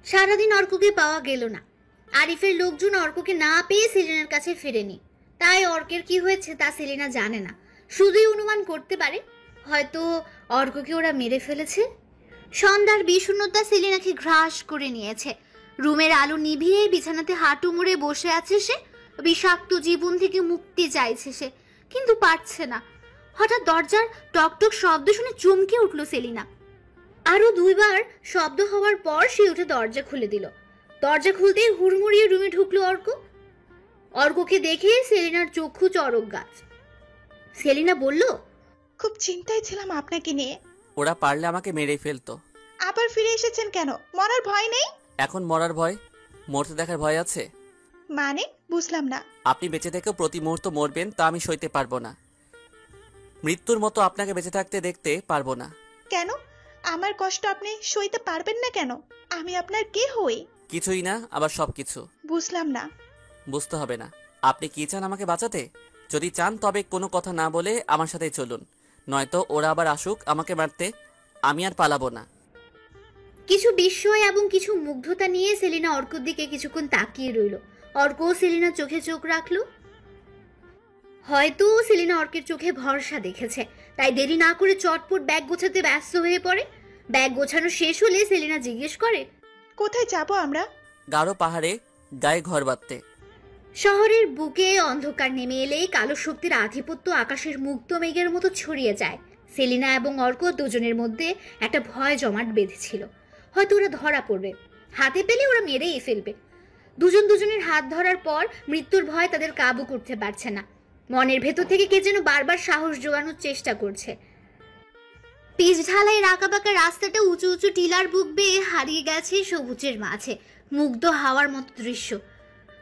সারাদিন অর্ককে পাওয়া গেল না। আরিফের লোকজন অর্ককে না পেয়ে সেলিনার কাছে ফেরেনি, তাই অর্কের কি হয়েছে তা সেলিনা জানে না, শুধুই অনুমান করতে পারে হয়তো অর্ককে ওরা মেরে ফেলেছে। সন্ধ্যার বিষণ্ণতা সেলিনাকে গ্রাস করে নিয়েছে। রুমের আলো নিভিয়ে বিছানাতে হাঁটু মুড়ে বসে আছে সে। বিষাক্ত জীবন থেকে মুক্তি চাইছে সে, কিন্তু পারছে না। হঠাৎ দরজার টকটক শব্দ শুনে চমকে উঠল সেলিনা। আরো 2 বার শব্দ হওয়ার পর সে উঠে দরজা খুলে দিল। দরজা খুলতেই হুড়মুড়িয়ে রুমে ঢুকলো অর্ক। অর্ককে দেখে সেলিনার চক্ষু চড়ক গাছ। সেলিনা বলল, খুব চিন্তায় ছিলাম আপনাকে নিয়ে। ওরা পারলে আমাকে মেরেই ফেলতো। আবার ফিরে এসেছেন কেন? মরার ভয় নেই? এখন মরার ভয়? মরতে দেখার ভয় আছে? মানে বুঝলাম না। আপনি বেঁচে থেকেও প্রতি মুহূর্ত মরবেন, তা আমি সইতে পারবো না। মৃত্যুর মতো আপনাকে বেঁচে থাকতে দেখতে পারবো না। কেন? আমার কষ্ট আপনি সইতে পারবেন না কেন? আমি আপনার কে হই? কিছুই না, আবার সবকিছু। বুঝলাম না। বুঝতে হবে না। আপনি কি চান আমাকে বাঁচাতে? যদি চান তবে কোনো কথা না বলে আমার সাথে চলুন, নয়তো ওরা আবার আসুক আমাকে মারতে। আমি আর পালাবো না। কিছু বিস্ময় এবং কিছু মুগ্ধতা নিয়ে সেলিনা অর্কর দিকে কিছুক্ষণ তাকিয়ে রইল। অর্ক সেলিনার চোখে চোখ রাখলো। হয়তো সেলিনা অর্কের চোখে ভরসা দেখেছে, তাই দেরি না করে চটপট ব্যাগ গোছাতে ব্যস্ত হয়ে পড়ে। ব্যাগ গোছানো শেষ হলে সেলিনা জিজ্ঞেস করে, কোথায় যাব আমরা? গাঢ় পাহাড়ে গায়ে ঘর বাঁধতে। শহরের বুকে অন্ধকার নেমে এলে কালো শক্তির আধিপত্য আকাশের মুক্ত মেঘের মতো ছড়িয়ে যায়। সেলিনা এবং অর্ক দুজনের মধ্যে একটা ভয় জমাট বেঁধেছিল, হয়তো ওরা ধরা পড়বে, হাতে পেলে ওরা মেরেই ফেলবে। দুজন দুজনের হাত ধরার পর মৃত্যুর ভয় তাদের কাবু করতে পারছে না। মনের ভেতর থেকে কে যেন বারবার সাহস জোগানোর চেষ্টা করছে। পিচ ঢালাই আঁকাবাঁকা রাস্তাটা উঁচু উঁচু টিলার বুক বেয়ে হারিয়ে গেছে সবুজের মাঝে। মুগ্ধ হাওয়ার মতো দৃশ্য।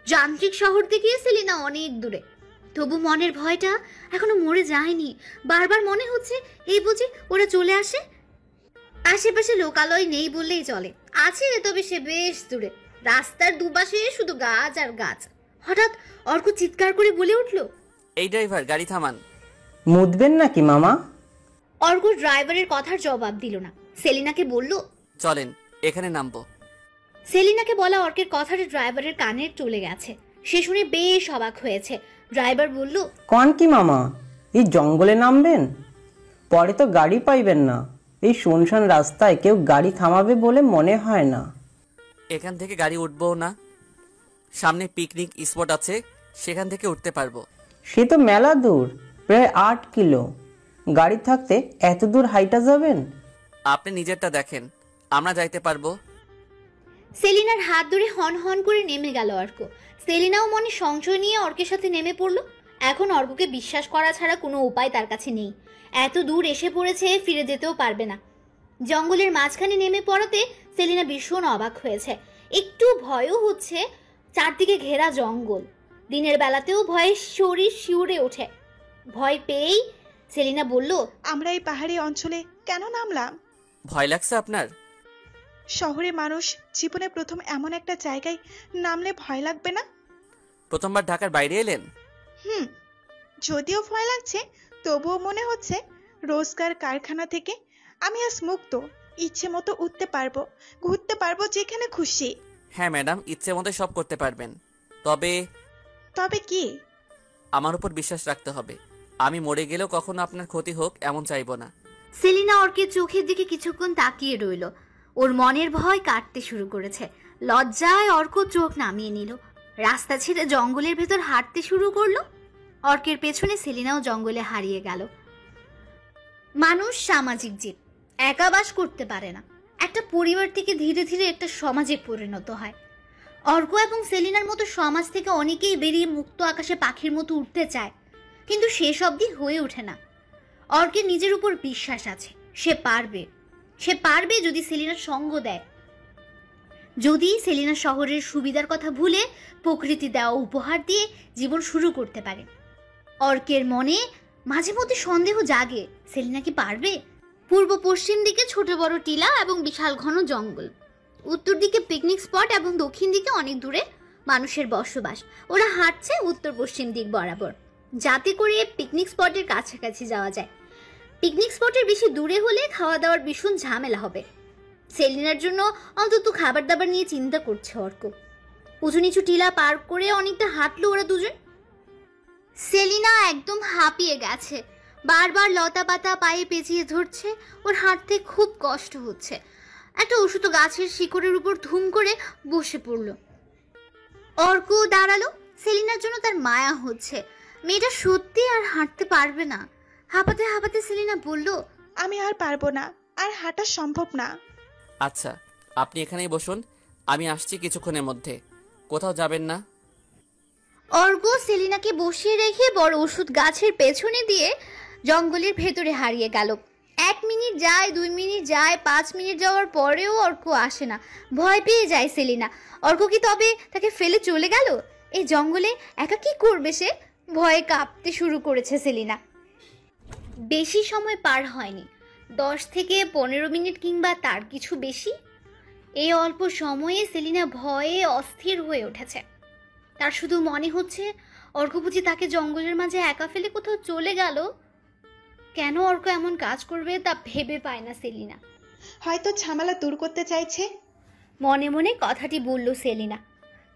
যান্ত্রিক শহর থেকে সেলিনা অনেক দূরে, তবু মনের ভয়টা এখনো মরে যায়নি। বারবার মনে হচ্ছে এই বুঝি ওরা চলে আসে। আশেপাশে লোকালয় নেই বললেই চলে, আছে তবে সে বেশ দূরে। রাস্তার দুপাশে শুধু গাছ আর গাছ। হঠাৎ অর্ক চিৎকার করে বলে উঠল, এই ড্রাইভার, গাড়ি থামান। মুদবেন নাকি মামা? অর্ক ড্রাইভারের কথার জবাব দিল না। সেলিনাকে বলল, চলেন, এখানে নামবো। সেলিনাকে বলা অর্কের কথাটা ড্রাইভারের কানে চলে গেছে। সে শুনে বেশ অবাক হয়েছে। ড্রাইভার বলল, কন কি মামা, এই জঙ্গলে নামবেন? পরে তো গাড়ি পাইবেন না। এই শুনশান রাস্তায় কেউ গাড়ি থামাবে বলে মনে হয় না। এখান থেকে গাড়ি উঠবো না, সামনে পিকনিক স্পট আছে, সেখান থেকে উঠতে পারবো। সে তো মেলা দূর, প্রায় 8 কিলো। গাড়ি থাকতে এত দূর হাইটা যাবেন? আপনি নিজেরটা দেখেন, আমরা যাইতে পারবো। সেলিনার হাত ধরে হন হন করে নেমে গেল অর্ক। সেলিনাও মনে সংশয় নিয়ে অর্কের সাথে নেমে পড়ল। এখন অর্ককে বিশ্বাস করা ছাড়া কোনো উপায় তার কাছে নেই। এত দূর এসে পড়েছে, ফিরে যেতেও পারবে না। জঙ্গলের মাঝখানে নেমে পড়াতে সেলিনা ভীষণ অবাক হয়েছে, একটু ভয়ও হচ্ছে। চারদিকে ঘেরা জঙ্গল, দিনের বেলাতেও ভয়ে শরীর শিউরে ওঠে। ভয় পেয়েই সেলিনা বলল, আমরা এই পাহাড়ি অঞ্চলে কেন নামলাম? ভয় লাগছে আপনার? শহরে মানুষ জীবনে প্রথম এমন একটা জায়গায় নামলে ভয় লাগবে না? প্রথমবার ঢাকার বাইরে এলেন? যদিও ভয় লাগছে, তবুও মনে হচ্ছে রোজগার কারখানা থেকে আমি আজ মুক্ত। ইচ্ছে মতো উঠতে পারবো, ঘুরতে পারবো যেখানে খুশি। হ্যাঁ ম্যাডাম, ইচ্ছে মতো সব করতে পারবেন। তবে তবে কি? আমার উপর বিশ্বাস রাখতে হবে। আমি মরে গেলেও কখনো আপনার ক্ষতি হোক এমন চাইবো না। সেলিনা অর্কের চোখের দিকে কিছুক্ষণ তাকিয়ে রইল। ওর মনের ভয় কাটতে শুরু করেছে। লজ্জায় অর্ক চোখ নামিয়ে নিল। রাস্তা ছেড়ে জঙ্গলের ভেতর হাঁটতে শুরু করলো। অর্কের পেছনে সেলিনাও জঙ্গলে হারিয়ে গেল। মানুষ সামাজিক জীব, একা বাস করতে পারে না। একটা পরিবার থেকে ধীরে ধীরে একটা সমাজে পরিণত হয়। অর্ক এবং সেলিনার মতো সমাজ থেকে অনেকেই বেরিয়ে মুক্ত আকাশে পাখির মতো উঠতে চায়, কিন্তু শেষ অবধি হয়ে ওঠে না। অর্কের নিজের উপর বিশ্বাস আছে, সে পারবে যদি সেলিনার সঙ্গ দেয়, যদি সেলিনা শহরের সুবিধার কথা ভুলে প্রকৃতি দেওয়া উপহার দিয়ে জীবন শুরু করতে পারে। অর্কের মনে মাঝে মধ্যে সন্দেহ জাগে, সেলিনা কি পারবে? পূর্ব পশ্চিম দিকে ছোট বড় টিলা এবং বিশাল ঘন জঙ্গল, উত্তর দিকে পিকনিক স্পট এবং দক্ষিণ দিকে অনেক দূরে মানুষের বসবাস। ওরা হাঁটছে উত্তর পশ্চিম দিক বরাবর, যাতে করে পিকনিক স্পটের কাছাকাছি যাওয়া যায়। পিকনিক স্পটের বেশি দূরে হলে খাওয়া দাওয়ার ভীষণ ঝামেলা হবে। সেলিনার জন্য অন্তত খাবার দাবার নিয়ে চিন্তা করছে অর্ক। উঁচু নিচু টিলা পার করে অনেকটা হাঁটলো ওরা দুজন। সেলিনা একদম হাঁপিয়ে গেছে, বারবার লতা পাতা পায়ে পেঁচিয়ে ধরছে, ওর হাঁটতে খুব কষ্ট হচ্ছে। একটা ওষুধ গাছের শিকড়ের উপর ধুম করে বসে পড়ল। অর্ক দাঁড়ালো, সেলিনার জন্য তার মায়া হচ্ছে। মেয়েটা সত্যি আর হাঁটতে পারবে না। হাঁপাতে হাঁপাতে সেলিনা বলল, আমি আর পারবো না, আর হাঁটা সম্ভব না। আচ্ছা, আপনি এখানেই বসুন, আমি আসছি কিছুক্ষণের মধ্যে। কোথাও যাবেন না? অর্ক সেলিনাকে বসিয়ে রেখে বড় ওষুধ গাছের পেছনে দিয়ে জঙ্গলের ভেতরে হারিয়ে গেল। 1 মিনিট যায়, 2 মিনিট যায়, 5 মিনিট যাওয়ার পরেও অর্ক আসে না। ভয় পেয়ে যায় সেলিনা। অর্ক কি তবে তাকে ফেলে চলে গেল? এই জঙ্গলে একা কি করবে সে? ভয়ে কাঁপতে শুরু করেছে সেলিনা। বেশি সময় পার হয়নি, 10 থেকে 15 মিনিট কিংবা তার কিছু বেশি। এই অল্প সময়ে সেলিনা ভয়ে অস্থির হয়ে উঠেছে। তার শুধু মনে হচ্ছে অর্ক বুঝি তাকে জঙ্গলের মাঝে একা ফেলে কোথাও চলে গেল। কেন অর্ক এমন কাজ করবে তা ভেবে পায় না সেলিনা। হয়তো ঝামেলা দূর করতে চাইছে। মনে মনে কথাটি বলল সেলিনা।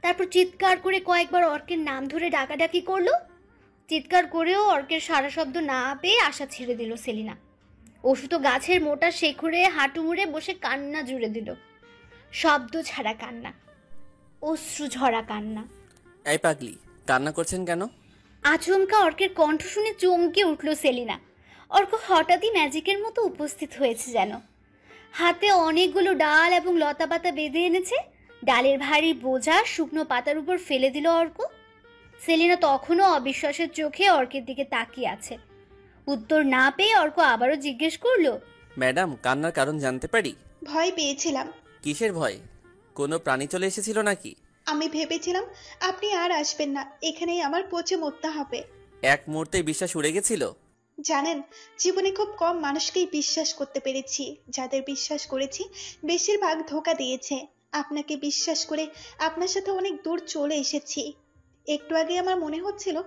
তারপর চিৎকার করে কয়েকবার অর্কের নাম ধরে ডাকাডাকি করলো। চিৎকার করেও অর্কের সারা শব্দ না পেয়ে আশা ছেড়ে দিল সেলিনা। ওষুধ গাছের মোটা শেখরে হাঁটু মুড়ে বসে কান্না জুড়ে দিল। শব্দ ছাড়া কান্না, অশ্রু ঝরা কান্না। এই পাগলি, কান্না করছেন কেন? আচমকা অর্কের কণ্ঠ শুনে চমকে উঠল সেলিনা। অর্ক হঠাৎই ম্যাজিকের মতো উপস্থিত হয়েছে যেন। হাতে অনেকগুলো ডাল এবং লতা পাতা বেঁধে এনেছে। ডালের ভারী বোঝা শুকনো পাতার উপর ফেলে দিল অর্ক। সেলিনা তখনও অবিশ্বাসের চোখে অর্কের দিকে তাকিয়ে আছে। উত্তর না পেয়ে অর্ক আবারও জিজ্ঞেস করলো, ম্যাডাম, কান্নার কারণ জানতে পারি? ভয় পেয়েছিলাম। কিসের ভয়? কোনো প্রাণী চলে এসেছিল নাকি? আমি ভেবেছিলাম আপনি আর আসবেন না, এখানেই আমার পচে মরতে হবে। এক মুহূর্তে বিশ্বাস উড়ে গেছিল। জানেন, জীবনে খুব কম মানুষকেই বিশ্বাস করতে পেরেছি। যাদের বিশ্বাস করেছি বেশিরভাগ ধোঁকা দিয়েছে। আপনাকে বিশ্বাস করে আপনার সাথে অনেক দূর চলে এসেছি। একটু আগে আমার মনে হচ্ছিল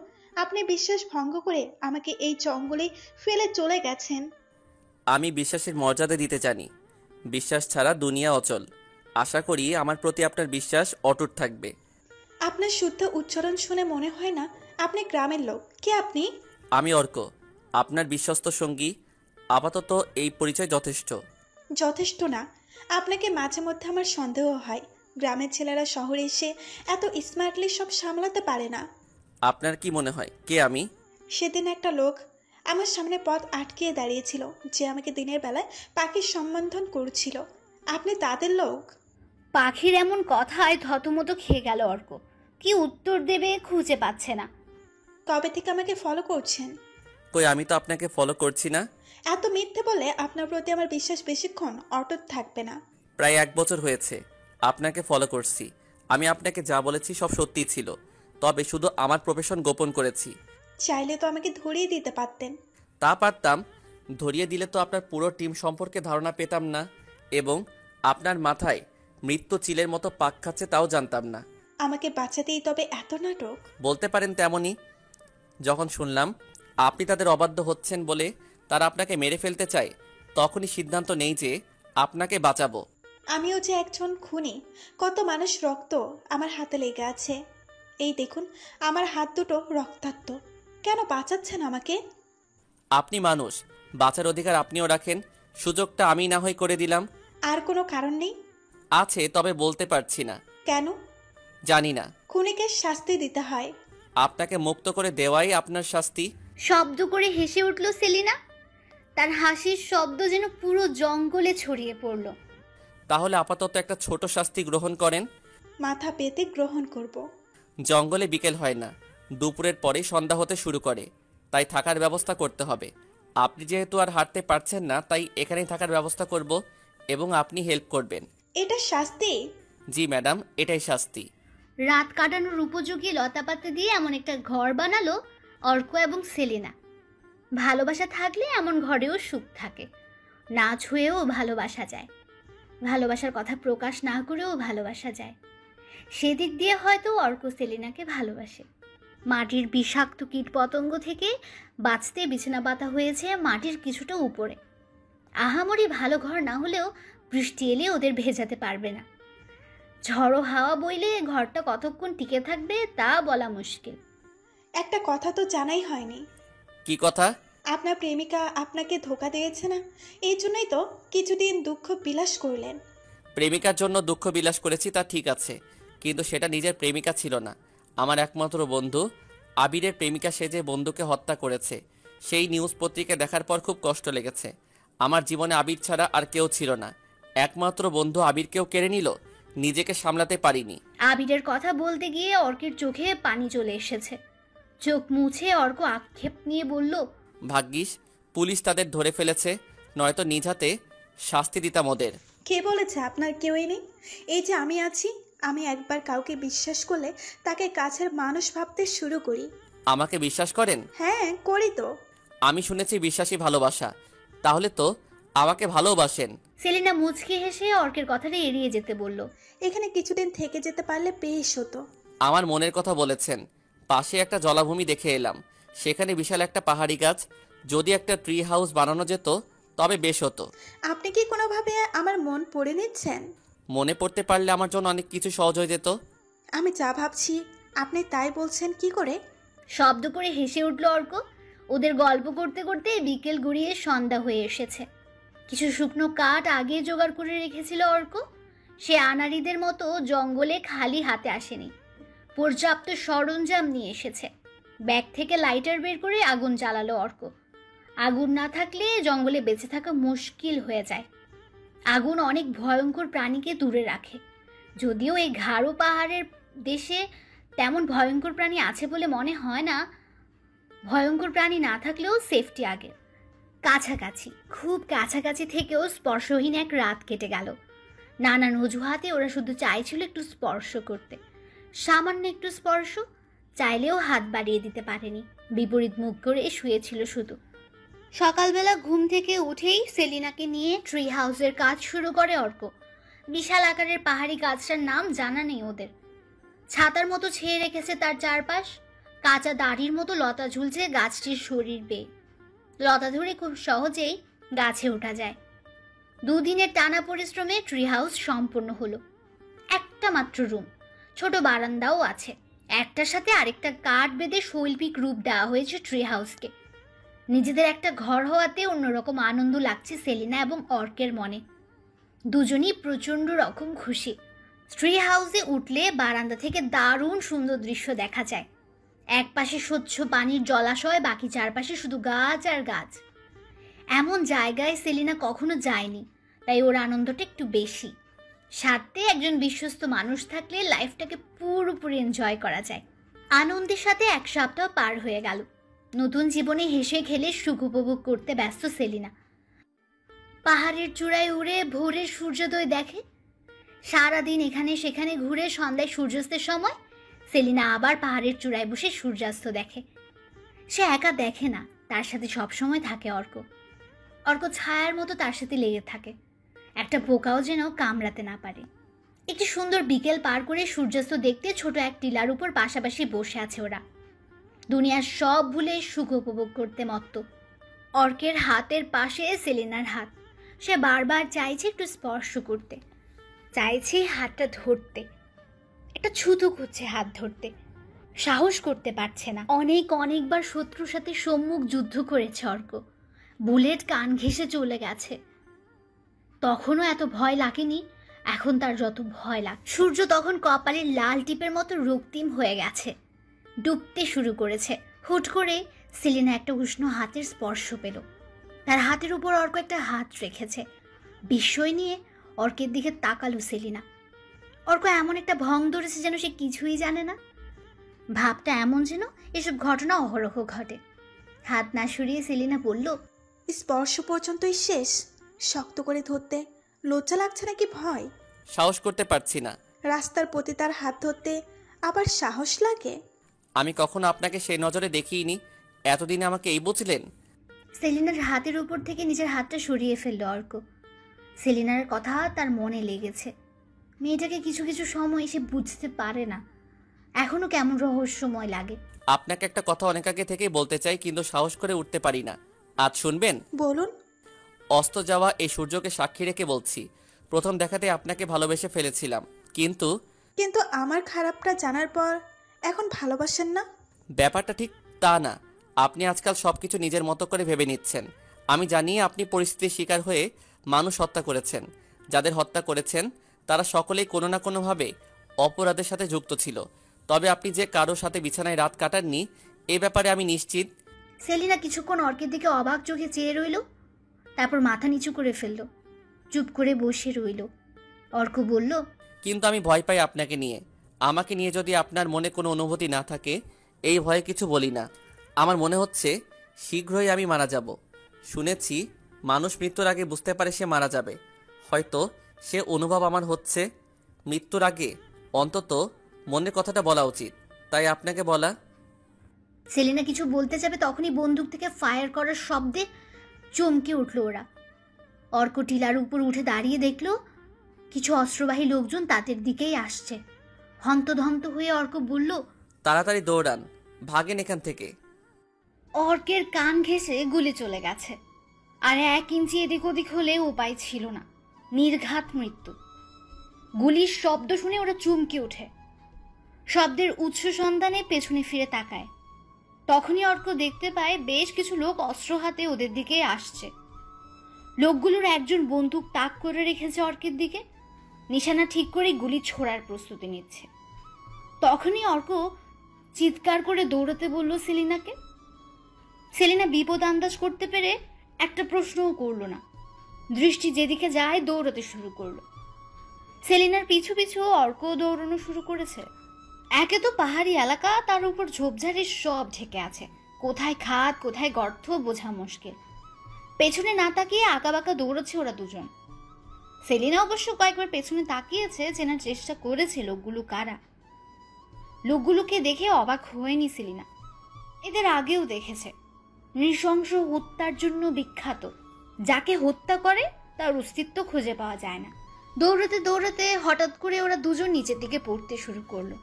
আপনি বিশ্বাস ভঙ্গ করে আমাকে এই জঙ্গলে ফেলে চলে গেছেন। আমি বিশ্বাসের মর্যাদা দিতে জানি। বিশ্বাস ছাড়া দুনিয়া অচল। আশা করি আমার প্রতি আপনার বিশ্বাস অটুট থাকবে। আপনার শুদ্ধ উচ্চারণ শুনে মনে হয় না আপনি গ্রামের লোক। কে আপনি? আমি অর্ক, আপনার বিশ্বস্ত সঙ্গী। আপাতত এই পরিচয় যথেষ্ট। যথেষ্ট না, আপনাকে মাঝে মধ্যে আমার সন্দেহ হয়। গ্রামের ছেলেরা শহরে এসে এত স্মার্টলি সব সামলাতে পারে না। আপনার কি মনে হয় কে আমি? সেদিন একটা লোক আমার সামনে পথ আটকিয়ে দাঁড়িয়েছিল, যে আমাকে দিনের বেলায় পাখির সম্বোধন করছিল। আপনি তাদের লোক? পাখির এমন কথায় থতমত খেয়ে গেল অর্ক। কি উত্তর দেবে খুঁজে পাচ্ছে না। কবে থেকে আমাকে ফলো করছেন? কই, আমি তো আপনাকে ফলো করছি না। এত মিথ্যে বলে আপনার প্রতি আমার বিশ্বাস বেশিক্ষণ অটুট থাকবে না। প্রায় 1 বছর হয়েছে আপনাকে ফলো করছি। আমি আপনাকে যা বলেছি সব সত্যি ছিল, তবে শুধু আমার প্রফেশন গোপন করেছি। চাইলে তো আমাকে ধরিয়ে দিতে পারতেন। তা পারতাম, ধরিয়ে দিলে তো আপনার পুরো টিম সম্পর্কে ধারণা পেতাম না, এবং আপনার মাথায় মৃত্যু চিলের মতো পাক খাচ্ছে তাও জানতাম না। আমাকে বাঁচাতেই তবে এত নাটক? বলতে পারেন তেমনই। যখন শুনলাম আপনি তাদের অবাধ্য হচ্ছেন বলে তারা আপনাকে মেরে ফেলতে চায়, তখনই সিদ্ধান্ত নেই যে আপনাকে বাঁচাবো। আমিও যে একজন খুনি। কত মানুষ রক্ত আমার হাতে লেগে আছে। এই দেখুন, আমার হাত দুটো রক্তাক্ত। কেন বাঁচাচ্ছেন আমাকে? আপনি মানুষ, বাঁচার অধিকার আপনিও রাখেন। সুযোগটা আমি না হয় করে দিলাম। আর কোনো কারণ নেই? আছে, তবে বলতে পারছি না। কেন? জানি না। খুনিকে শাস্তি দিতে হয়। আপনাকে মুক্ত করে দেওয়াই আপনার শাস্তি। শব্দ করে হেসে উঠল সেলিনা। তার হাসির শব্দ যেন পুরো জঙ্গলে ছড়িয়ে পড়ল। তাহলে আপাতত একটা ছোট শাস্তি গ্রহণ করেন। মাথা পেতে গ্রহণ করব। জঙ্গলে বিকেল হয় না, দুপুরের পরেই সন্ধ্যা হতে শুরু করে, তাই থাকার ব্যবস্থা করতে হবে। আপনি যেহেতু আর হাঁটতে পারছেন না, তাই এখানেই থাকার ব্যবস্থা করব এবং আপনি হেল্প করবেন। এটা শাস্তি? জি ম্যাডাম, এটাই শাস্তি। রাত কাটানোর উপযোগী লতাপাতা দিয়ে এমন একটা ঘর বানালো অর্ক এবং সেলিনা। ভালোবাসা থাকলে এমন ঘরেও সুখ থাকে। না ছুঁয়েও ভালোবাসা যায়, ভালোবাসার কথা প্রকাশ না করেও ভালোবাসা যায়। সেদিক দিয়ে হয়তো অর্ক সেলিনাকে ভালোবাসে। মাটির বিষাক্ত কীটপতঙ্গ থেকে বাঁচতে বিছানা পাতা হয়েছে মাটির কিছুটা উপরে। আহামরি ভালো ঘর না হলেও বৃষ্টি এলে ওদের ভেজাতে পারবে না। ঝড়ো হাওয়া বইলে ঘরটা কতক্ষণ টিকে থাকবে তা বলা মুশকিল। একটা কথা তো জানাই হয়নি। কি কথা? আপনার প্রেমিকা আপনাকে ধোঁকা দিয়েছে না, এই জন্যই তো কিছুদিন দুঃখ বিলাস করলেন। প্রেমিকার জন্য দুঃখ বিলাস করেছি, তা ঠিক আছে, কিন্তু সেটা নিজের প্রেমিকা ছিল না, আমার একমাত্র বন্ধু। আবিরের প্রেমিকা সেজে বন্ধুকে হত্যা করেছে। সেই নিউজ পত্রিকা দেখার পর খুব কষ্ট লেগেছে। আমার জীবনে আবির ছাড়া আর কেউ ছিল না। একমাত্র বন্ধু আবিরকেও কেড়ে নিল, নিজেকে সামলাতে পারিনি। আবিরের কথা বলতে গিয়ে অর্কের চোখে পানি চলে এসেছে। চোখ মুছে অর্ক আক্ষেপ নিয়ে বলল, ভাগ্যিস পুলিশ তাদের ধরে ফেলেছে, নয়তো নিজ হাতে শাস্তি দিতাম ওদের। কে বলেছে আপনার কেউই নেই? এই যে আমি আছি, আমি একবার কাউকে বিশ্বাস করলে তাকে কাছের মানুষ ভাবতে শুরু করি। আমাকে বিশ্বাস করেন? হ্যাঁ, করি তো। আমি শুনেছি বিশ্বাসী ভালোবাসা, তাহলে তো আমাকে ভালোবাসেন। সেলিনা মুচকি হেসে অর্কের কথাটা এড়িয়ে যেতে বলল, এখানে কিছুদিন থেকে যেতে পারলে বেশ হতো। আমার মনের কথা বলেছেন। পাশে একটা জলাভূমি দেখে এলাম, সেখানে বিশাল একটা পাহাড়ি গাছ। যদি একটা ট্রি হাউস বানানো যেত তবে বেশ হতো। আপনি কি কোনোভাবে আমার মন পড়ে নিচ্ছেন? মনে পড়তে পারলে আমার জন্য অনেক কিছু সহজ হয়ে যেত। আমি যা ভাবছি আপনি তাই বলছেন কি করে? শব্দ করে হেসে উঠল অর্ক। ওদের গল্প করতে করতে বিকেল গড়িয়ে সন্ধ্যা হয়ে এসেছে। কিছু শুকনো কাঠ আগে জোগাড় করে রেখেছিল অর্ক। সে আনাড়িদের মতো জঙ্গলে খালি হাতে আসেনি, পর্যাপ্ত সরঞ্জাম নিয়ে এসেছে। ব্যাগ থেকে লাইটার বের করে আগুন জ্বালালো অর্ক। আগুন না থাকলে জঙ্গলে বেঁচে থাকা মুশকিল হয়ে যায়। আগুন অনেক ভয়ঙ্কর প্রাণীকে দূরে রাখে। যদিও এই গাঢ় পাহাড়ের দেশে তেমন ভয়ঙ্কর প্রাণী আছে বলে মনে হয় না। ভয়ঙ্কর প্রাণী না থাকলেও সেফটি আগে। কাছাকাছি, খুব কাছাকাছি থেকেও স্পর্শহীন এক রাত কেটে গেল। নানান অজুহাতে ওরা শুধু চাইছিল একটু স্পর্শ করতে, সামান্য একটু স্পর্শ। চাইলেও হাত বাড়িয়ে দিতে পারেনি, বিপরীত মুখ করে শুয়েছিল শুধু। সকালবেলা ঘুম থেকে উঠেই সেলিনাকে নিয়ে ট্রি হাউসের কাজ শুরু করে অর্ক। বিশাল আকারের পাহাড়ি গাছটার নাম জানা নেই ওদের। ছাতার মতো ছেয়ে রেখেছে তার চারপাশ। কাঁচা দাড়ির মতো লতা ঝুলছে গাছটির শরীর বেয়ে। লতা ধরে খুব সহজেই গাছে ওঠা যায়। দুদিনের টানা পরিশ্রমে ট্রি হাউস সম্পূর্ণ হলো। একটা মাত্র রুম, ছোট বারান্দাও আছে। একটার সাথে আরেকটা কাঠ বেঁধে শৈল্পিক রূপ দেওয়া হয়েছে ট্রি হাউসকে। নিজেদের একটা ঘর হওয়াতে অন্যরকম আনন্দ লাগছে সেলিনা এবং অর্কের মনে। দুজনই প্রচণ্ড রকম খুশি। ট্রি হাউসে উঠলে বারান্দা থেকে দারুণ সুন্দর দৃশ্য দেখা যায়। এক পাশে স্বচ্ছ পানির জলাশয়, বাকি চারপাশে শুধু গাছ আর গাছ। এমন জায়গায় সেলিনা কখনো যায়নি, তাই ওর আনন্দটা একটু বেশি। সাথে একজন বিশ্বস্ত মানুষ থাকলে লাইফটাকে পুরোপুরি এনজয় করা যায়। আনন্দের সাথে এক সপ্তাহ পার হয়ে গেল। নতুন জীবনে হেসে খেলে সুখ উপভোগ করতে ব্যস্ত সেলিনা। পাহাড়ের চূড়ায় উড়ে ভোরের সূর্যোদয় দেখে। সারাদিন এখানে সেখানে ঘুরে সন্ধ্যায় সূর্যাস্তের সময় সেলিনা আবার পাহাড়ের চূড়ায় বসে সূর্যাস্ত দেখে। সে একা দেখে না, তার সাথে সবসময় থাকে অর্ক। অর্ক ছায়ার মতো তার সাথে লেগে থাকে, একটা পোকাও যেন কামড়াতে না পারে। একটি সুন্দর বিকেল পার করে সূর্যাস্ত দেখতে ছোট এক টিলার উপর পাশাপাশি বসে আছে ওরা। দুনিয়ার সব ভুলে সুখ উপভোগ করতে মত্ত। অর্কের হাতের পাশে সেলিনার হাত। সে বারবার চাইছে একটু স্পর্শ করতে, চাইছে হাতটা ধরতে, একটা ছুতো খুঁজছে হাত ধরতে, সাহস করতে পারছে না। অনেকবার শত্রুর সাথে সম্মুখ যুদ্ধ করেছে অর্ক। বুলেট কান ঘেঁষে চলে গেছে, তখনও এত ভয় লাগেনি এখন তার যত ভয় লাগ। সূর্য তখন কপালের লাল টিপের মতো রক্তিম হয়ে গেছে, ডুবতে শুরু করেছে। হুট করে সেলিনা একটা উষ্ণ হাতের স্পর্শ পেল। তার হাতের উপর অর্ক একটা হাত রেখেছে। বিস্ময় নিয়ে অর্কের দিকে তাকালো সেলিনা। অর্ক এমন একটা ভং ধরেছে যেন সে কিছুই জানে না। ভাবটা এমন যেন এসব ঘটনা অহরহ ঘটে। হাত না সরিয়ে সেলিনা বলল, স্পর্শ পর্যন্তই শেষ? শক্ত করে ধরতে লজ্জা লাগছে নাকি ভয়? সাহস করতে পারছি না। রাস্তার প্রতি তার হাত ধরতে আবার সাহস লাগে? আমি কখনো আপনাকে সেই নজরে দেখিনি। এতদিনে আমাকে এই বুঝলেন? সেলিনার হাতের উপর থেকে নিজের হাতটা সরিয়ে ফেলল অর্ক। সেলিনার কথা তার মনে লেগেছে। মেয়েটাকে কিছু কিছু সময় সে বুঝতে পারে না, এখনো কেমন রহস্যময় লাগে। আপনাকে একটা কথা অনেক আগে থেকেই বলতে চাই, কিন্তু সাহস করে উঠতে পারি না। আজ শুনবেন? বলুন। অস্ত যাওয়া এই সূর্যকে সাক্ষী রেখে বলছি, প্রথম দেখাতে আপনাকে ভালোবেসে ফেলেছিলাম, কিন্তু কিন্তু আমার খারাপটা জানার পর এখন ভালোবাসেন না? ব্যাপারটা ঠিক তা না। আপনি আজকাল সবকিছু নিজের মতো করে ভেবে নিচ্ছেন। আমি জানি আপনি পরিস্থিতির শিকার হয়ে মানুষ হত্যা করেছেন। যাদের হত্যা করেছেন তারা সকলেই কোনো না কোনোভাবে অপরাধের সাথে যুক্ত ছিল। তবে আপনি যে কারোর সাথে বিছানায় রাত কাটাননি এ ব্যাপারে আমি নিশ্চিত। সেলিনা কিছুক্ষণ অর্কের দিকে অবাক চোখে চেয়ে রইল, তারপর মাথা নিচু করে ফেলল, চুপ করে বসে রইল। অর্ক বলল, কিন্তু আমি ভয় পাই আপনাকে নিয়ে। আমাকে নিয়ে যদি আপনার মনে কোনো অনুভূতি না থাকে, এই ভয়ে কিছু বলি না। আমার মনে হচ্ছে শীঘ্রই আমি মারা যাব। শুনেছি মানুষ মৃত্যুর আগে বুঝতে পারে সে মারা যাবে। হয়তো সে অনুভব আমার হচ্ছে। মৃত্যুর আগে অন্তত মনের কথাটা বলা উচিত, তাই আপনাকে বলা। সেলিনা কিছু বলতে যাবে তখনই বন্দুক থেকে ফায়ার করার শব্দে চমকে উঠল ওরা। অর্ক টিলার উপর উঠে দাঁড়িয়ে দেখল কিছু অস্ত্রবাহী লোকজন তাদের দিকেই আসছে। হন্তদন্ত হয়ে অর্ক বলল, তাড়াতাড়ি দৌড়ান, ভাগেন এখান থেকে। অর্কের কান ঘেঁষে গুলি চলে গেছে, আর 1 ইঞ্চি এদিক ওদিক হলে উপায় ছিল না। নির্ঘাত মৃত্যু। গুলির শব্দ শুনে ওরা চমকে ওঠে। শব্দের উৎস সন্ধানে পেছনে ফিরে তাকায়। তখনই অর্ক দেখতে পায় বেশ কিছু লোক অস্ত্র হাতে ওদের দিকে আসছে। লোকগুলোর একজন বন্দুক তাক করে রেখেছে অর্কের দিকে, নিশানা ঠিক করে গুলি ছোড়ার প্রস্তুতি নিচ্ছে। তখনই অর্ক চিৎকার করে দৌড়াতে বলল সেলিনাকে। সেলিনা বিপদ আন্দাজ করতে পেরে একটা প্রশ্নও করল না, দৃষ্টি যেদিকে যায় দৌড়াতে শুরু করলো। সেলিনার পিছু পিছু অর্ক দৌড়ানো শুরু করেছে। একে তো পাহাড়ি এলাকা, তার উপর ঝোপঝাড়ের সব ঢেকে আছে, কোথায় খাদ কোথায় গর্ত বোঝা মুশকিল। পেছনে না তাকিয়ে আঁকাবাঁকা দৌড়াচ্ছে ওরা দুজন। সেলিনা অবশ্য কয়েকবার পেছনে তাকিয়েছে, চেনার চেষ্টা করেছে লোকগুলো কারা। লোকগুলোকে দেখে অবাক হয়নি সেলিনা, এদের আগেও দেখেছে। নৃশংস হত্যার জন্য বিখ্যাত, যাকে হত্যা করে তার অস্তিত্ব খুঁজে পাওয়া যায় না। দৌড়াতে দৌড়াতে হঠাৎ করে ওরা দুজন নিচের দিকে পড়তে শুরু করলো।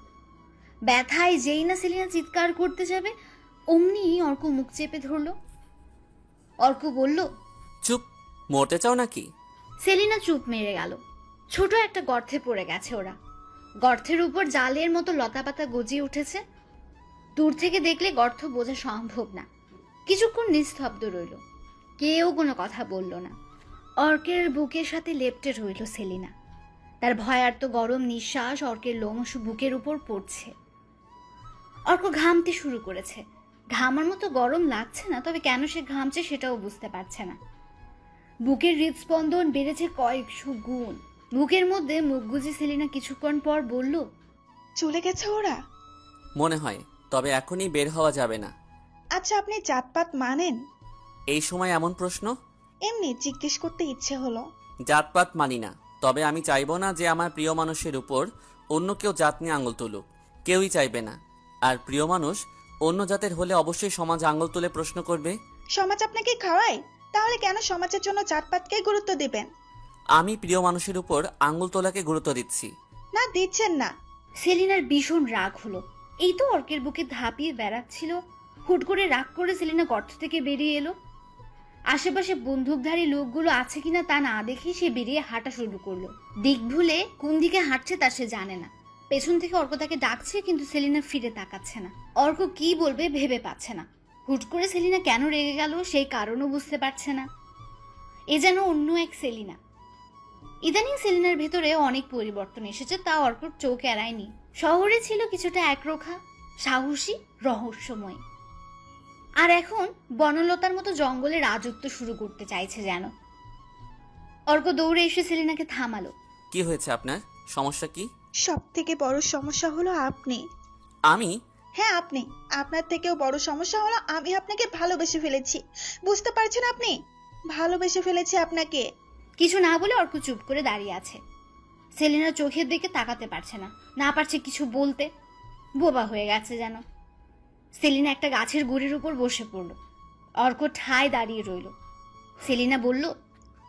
ব্যথায় যেই না সেলিনা চিৎকার করতে যাবে অমনি অর্ক মুখ চেপে ধরলো। অর্ক বলল, চুপ, মরতে চাও নাকি? সেলিনা চুপ মেরে গেল। ছোট একটা গর্তে পড়ে গেছে ওরা। গর্তের উপর জালের মতো লতাপাতা গজিয়ে উঠেছে। দূর থেকে দেখলে গর্ত বোঝা সম্ভব না। কিছুক্ষণ নিস্তব্ধ রইল, কেউ কোনো কথা বলল না। অর্কের বুকের সাথে লেপ্টে রইল সেলিনা। তার ভয়ার্ত গরম নিঃশ্বাস অর্কের লোমশ বুকের উপর পড়ছে। অর্ক ঘামতে শুরু করেছে। ঘামার মতো গরম লাগছে না, তবে কেন সে ঘামছে সেটাও বুঝতে পারছে না। বুকের হৃদস্পন্দন বেড়েছে কয়েকশো গুণ। বুকের মধ্যে মুখ গুজে সেলিনা কিছুক্ষণ পর বলল, চলে গেছে ওরা? মনে হয়, তবে এখনই বের হওয়া যাবে না। আচ্ছা, আপনি জাতপাত মানেন? এই সময় এমন প্রশ্ন? এমনি জিজ্ঞেস করতে ইচ্ছে হলো। জাতপাত মানি না, তবে আমি চাইবো না যে আমার প্রিয় মানুষের উপর অন্য কেউ জাত নিয়ে আঙুল তুলুক। কেউই চাইবে না। আর প্রিয় মানুষ অন্য জাতের হলে অবশ্যই সমাজ আঙুল তুলে প্রশ্ন করবে। সমাজ আপনাকে খাওয়ায়, তাহলে কেন সমাজের জন্য জাতপাতকে গুরুত্ব দিবেন? আমি প্রিয় মানুষের উপর আঙুল তোলাকে গুরুত্ব দিচ্ছি না, দিচ্ছেন না। সেলিনার ভীষণ রাগ হলো। এই তো অর্কের বুকে ধাপিয়ে বেড়াচ্ছিল, হুট করে রাগ করে সেলিনা গর্ত থেকে বেরিয়ে এলো। আশেপাশে বন্দুকধারী লোকগুলো আছে কিনা তা না দেখে সে বেরিয়ে হাঁটা শুরু করলো। দিক ভুলে কোন দিকে হাঁটছে তা সে জানে না। পেছন থেকে অর্ক তাকে ডাকছে, কিন্তু সেলিনা ফিরে তাকাচ্ছে না। অর্ক কি বলবে ভেবে পাচ্ছে না। হুট করে সেলিনা কেন রেগে গেল সেই কারণও বুঝতে পারছে না। এ যেন অন্য এক সেলিনা। ইদানিং সেলিনার ভেতরে অনেক পরিবর্তন এসেছে, তা অর্কর চোখ এড়ায়নি। শহরে ছিল কিছুটা একরোখা, সাহসী, রহস্যময়, আর এখন বনলতার মতো জঙ্গলে রাজত্ব শুরু করতে চাইছে যেন। অর্ক দৌড়ে এসে সেলিনাকে থামালো। কি হয়েছে আপনার? সমস্যা কি? সব থেকে বড় সমস্যা হলো আপনি। আমি? হ্যাঁ আপনি। আপনার থেকেও বড় সমস্যা হলো আমি আপনাকে ভালোবেসে ফেলেছি। বুঝতে পারছেন আপনি? ভালোবেসে ফেলেছি আপনাকে। কিছু না বলে অর্ক চুপ করে দাঁড়িয়ে আছে। সেলিনা চোখের দিকে তাকাতে পারছে না, না পারছে কিছু বলতে, বোবা হয়ে গেছে যেন। সেলিনা একটা গাছের গুড়ির উপর বসে পড়ল। অর্ক ঠায় দাঁড়িয়ে রইল। সেলিনা বলল,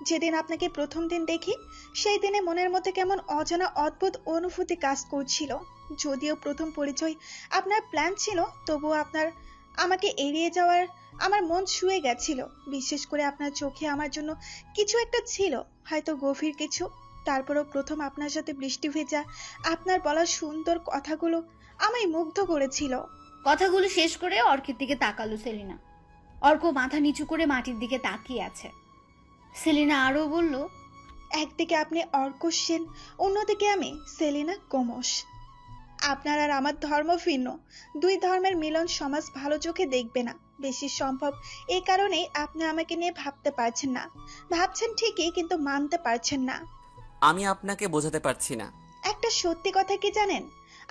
যেদিন আপনাকে প্রথম দিন দেখি সেই দিনে মনের মধ্যে কেমন অজানা অদ্ভুত অনুভূতি কাজ করছিল। যদিও প্রথম পরিচয় আপনার প্ল্যান ছিল, তবুও আমাকে এড়িয়ে যাওয়ার আমার মন ছুঁয়ে গেছিল। বিশেষ করে আপনার চোখে আমার জন্য কিছু একটা ছিল, হয়তো গভীর কিছু। তারপরও প্রথম আপনার সাথে বৃষ্টি ভেজা আপনার বলা সুন্দর কথাগুলো আমায় মুগ্ধ করেছিল। কথাগুলো শেষ করে অর্কের দিকে তাকালো সেলিনা। অর্ক মাথা নিচু করে মাটির দিকে তাকিয়ে আছে। সেলিনা আরো বলল, একদিকে আপনি অর্ক সেন, অন্যদিকে আমি সেলিনা গোমস। আপনার আর আমার ধর্ম ভিন্ন, দুই ধর্মের মিলন সমাজ ভালো চোখে দেখবে না। বেশি সম্ভব এই কারণেই আপনি আমাকে নিয়ে ভাবতে পারছেন না। ভাবছেন ঠিকই, কিন্তু মানতে পারছেন না। আমি আপনাকে বোঝাতে পারছি না। একটা সত্যি কথা কি জানেন?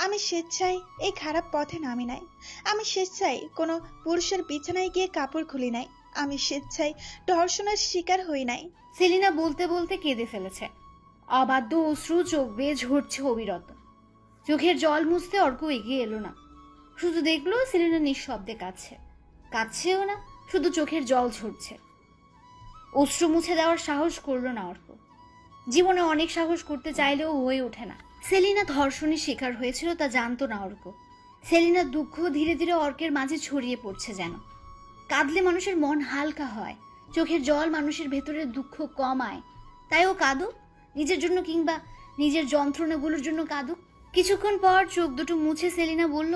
আমি স্বেচ্ছায় এই খারাপ পথে নামি নাই। আমি স্বেচ্ছায় কোনো পুরুষের বিছানায় গিয়ে কাপড় খুলি নাই। আমি স্বেচ্ছায় ধর্ষণের শিকার হই নাই। সেলিনা বলতে বলতে কেঁদে ফেলেছে। অবাধ্য অশ্রু চোখ বেয়ে ঝরছে অবিরত। চোখের জল মুছতে অর্ক এগিয়ে এলো না, শুধু দেখলো সেলিনা নিঃশব্দে কাঁদছেও না, শুধু চোখের জল ঝরছে। অশ্রু মুছে দেওয়ার সাহস করলো না অর্ক। জীবনে অনেক সাহস করতে চাইলেও হয়ে ওঠে না। সেলিনা ধর্ষণের শিকার হয়েছিল তা জানতো না অর্ক। সেলিনার দুঃখ ধীরে ধীরে অর্কের মাঝে ছড়িয়ে পড়ছে যেন। কাঁদলে মানুষের মন হালকা হয়, চোখের জল মানুষের ভেতরের দুঃখ কমায়। তাই ও কাঁদুক, নিজের জন্য কিংবা নিজের যন্ত্রণাগুলোর জন্য কাঁদুক। কিছুক্ষণ পর চোখ দুটো মুছে সেলিনা বলল,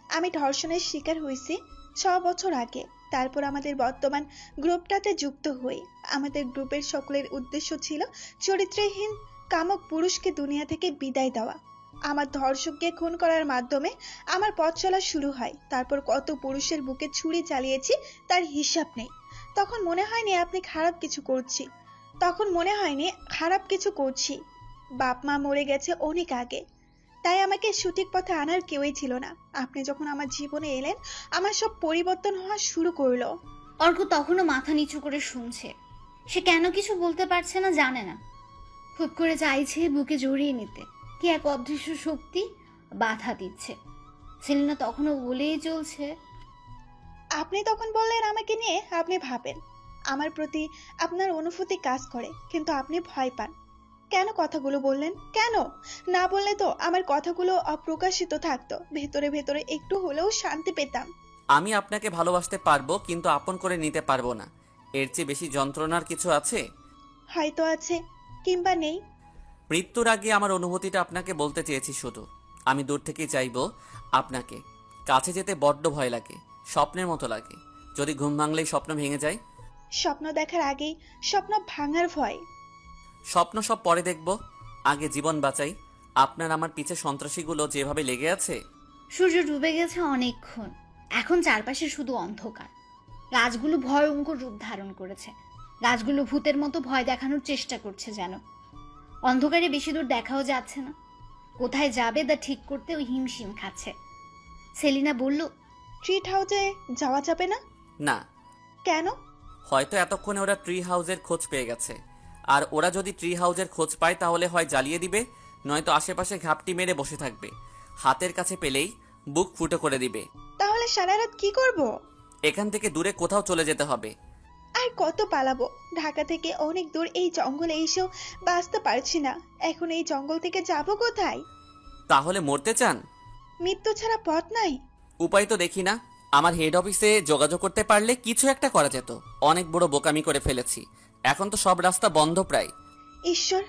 আমি ধর্ষণের শিকার হয়েছি 6 বছর আগে। তারপর আমাদের বর্তমান গ্রুপটাতে যুক্ত হই। আমাদের গ্রুপের সকলের উদ্দেশ্য ছিল চরিত্রহীন কামক পুরুষকে দুনিয়া থেকে বিদায় দেওয়া। আমার ধর্ষককে খুন করার মাধ্যমে আমার পথ চলা শুরু হয়। তারপর কত পুরুষের বুকে ছুরি চালিয়েছি তার হিসাব নেই। তখন মনে হয়নি খারাপ কিছু করছি। বাপ মা মরে গেছে অনেক আগে, তাই আমাকে সঠিক পথে আনার কেউই ছিল না। আপনি যখন আমার জীবনে এলেন, আমার সব পরিবর্তন হওয়া শুরু করলো। অর্ক তখনও মাথা নিচু করে শুনছে। সে কেন কিছু বলতে পারছে না জানে না। খুব করে চাইছে বুকে জড়িয়ে নিতে, কি এক অদৃশ্য শক্তি বাধা দিচ্ছে। সেলিনা তখনও বলেই চলছে, আপনি তখন বললেন আমাকে নিয়ে আপনি ভাবেন, আমার প্রতি আপনার অনুভূতি কাজ করে, কিন্তু আপনি ভয় পান। কেন কথাগুলো বললেন? কেন না বললে তো আমার কথাগুলো অপ্রকাশিত থাকতো, ভেতরে ভেতরে একটু হলেও শান্তি পেতাম। আমি আপনাকে ভালোবাসতে পারবো, কিন্তু আপন করে নিতে পারবো না। এর চেয়ে বেশি যন্ত্রণার কিছু আছে? হয়তো আছে, কিংবা নেই। মৃত্যুর আগে আমার অনুভূতিটা আপনাকে বলতে চেয়েছি শুধু। আমি দূর থেকেই চাইবো আপনাকে। কাছে যেতে বড্ড ভয় লাগে, স্বপ্নের মতো লাগে। যদি ঘুম ভাঙলেই স্বপ্ন ভেঙে যায়। স্বপ্ন দেখার আগেই স্বপ্ন ভাঙার ভয়। স্বপ্ন সব পরে দেখব, আগে জীবন বাঁচাই। আপনার আমার পিছে সন্ত্রাসীগুলো যেভাবে লেগে আছে। সূর্য ডুবে গেছে অনেকক্ষণ, এখন চারপাশে শুধু অন্ধকার। গাছগুলো ভয়ঙ্কর রূপ ধারণ করেছে। গাছগুলো ভূতের মতো ভয় দেখানোর চেষ্টা করছে যেন। অন্ধকারে বেশি দূর দেখাও যাচ্ছে না। কোথায় যাবে তা ঠিক করতে ওই হিমশিম খাচ্ছে। সেলিনা বলল, ট্রিট হাউসে যাওয়া যাবে না? না। কেন? হয়তো এতক্ষণে ওরা ট্রি হাউসের খোঁজ পেয়ে গেছে। আর ওরা যদি ট্রি হাউসের খোঁজ পায় তাহলে হয় জ্বালিয়ে দিবে, নয়তো আশেপাশে ঘাপটি মেরে বসে থাকবে। হাতের কাছে পেলেই বুক ফুটো করে দিবে। তাহলে সারা রাত কি করব? এখান থেকে দূরে কোথাও চলে যেতে হবে। আর কত পালাবো? ঢাকা থেকে অনেক দূর এই জঙ্গলে এসেও বাঁচতে পারছি না। এখন এই জঙ্গল থেকে যাব কোথায়? তাহলে মরতে চান? মৃত্যু ছাড়া পথ নাই। উপায় তো দেখি না। আমার হেড অফিসে যোগাযোগ করতে পারলে কিছু একটা করা যেত। অনেক বড় বোকামি করে ফেলেছি। এখন তো সব রাস্তা বন্ধ প্রায়। ঈশ্বর,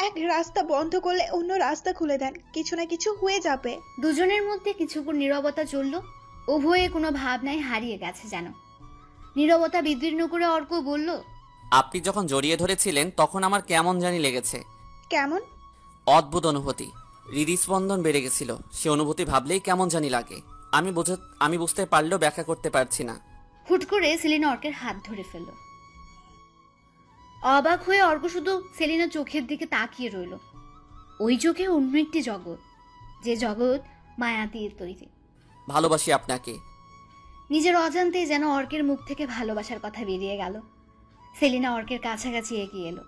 এক রাস্তা বন্ধ করলে অন্য রাস্তা খুলে দেন, কিছু না কিছু হয়ে যাবে। দুজনের মধ্যে কিছুক্ষণ নীরবতা চলল। উভয়ে কোনো ভাবনায় হারিয়ে গেছে যেন। নীরবতা বিদীর্ণ করে অর্ক বলল, আপনি যখন জড়িয়ে ধরেছিলেন তখন আমার কেমন জানি লেগেছে। কেমন? অদ্ভুত অনুভূতি। হৃদস্পন্দন বেড়ে গেছিল। সে অনুভূতি ভাবলেই কেমন জানি লাগে। আমি বুঝতে পারলেও ব্যাখ্যা করতে পারছি না। হুট করে সেলিনা অর্কের হাত ধরে ফেলল। অবাক হয়ে অর্ক শুধু সেলিনার চোখের দিকে তাকিয়ে রইল। ওই চোখে অন্য একটি জগৎ, যে জগৎ মায়া দিয়ে তৈরি। ভালোবাসি আপনাকে। নিজের অজান্তেই যেন অর্কের মুখ থেকে ভালোবাসার কথা বেরিয়ে গেল। সেলিনা অর্কের কাছাকাছি এগিয়ে এলো,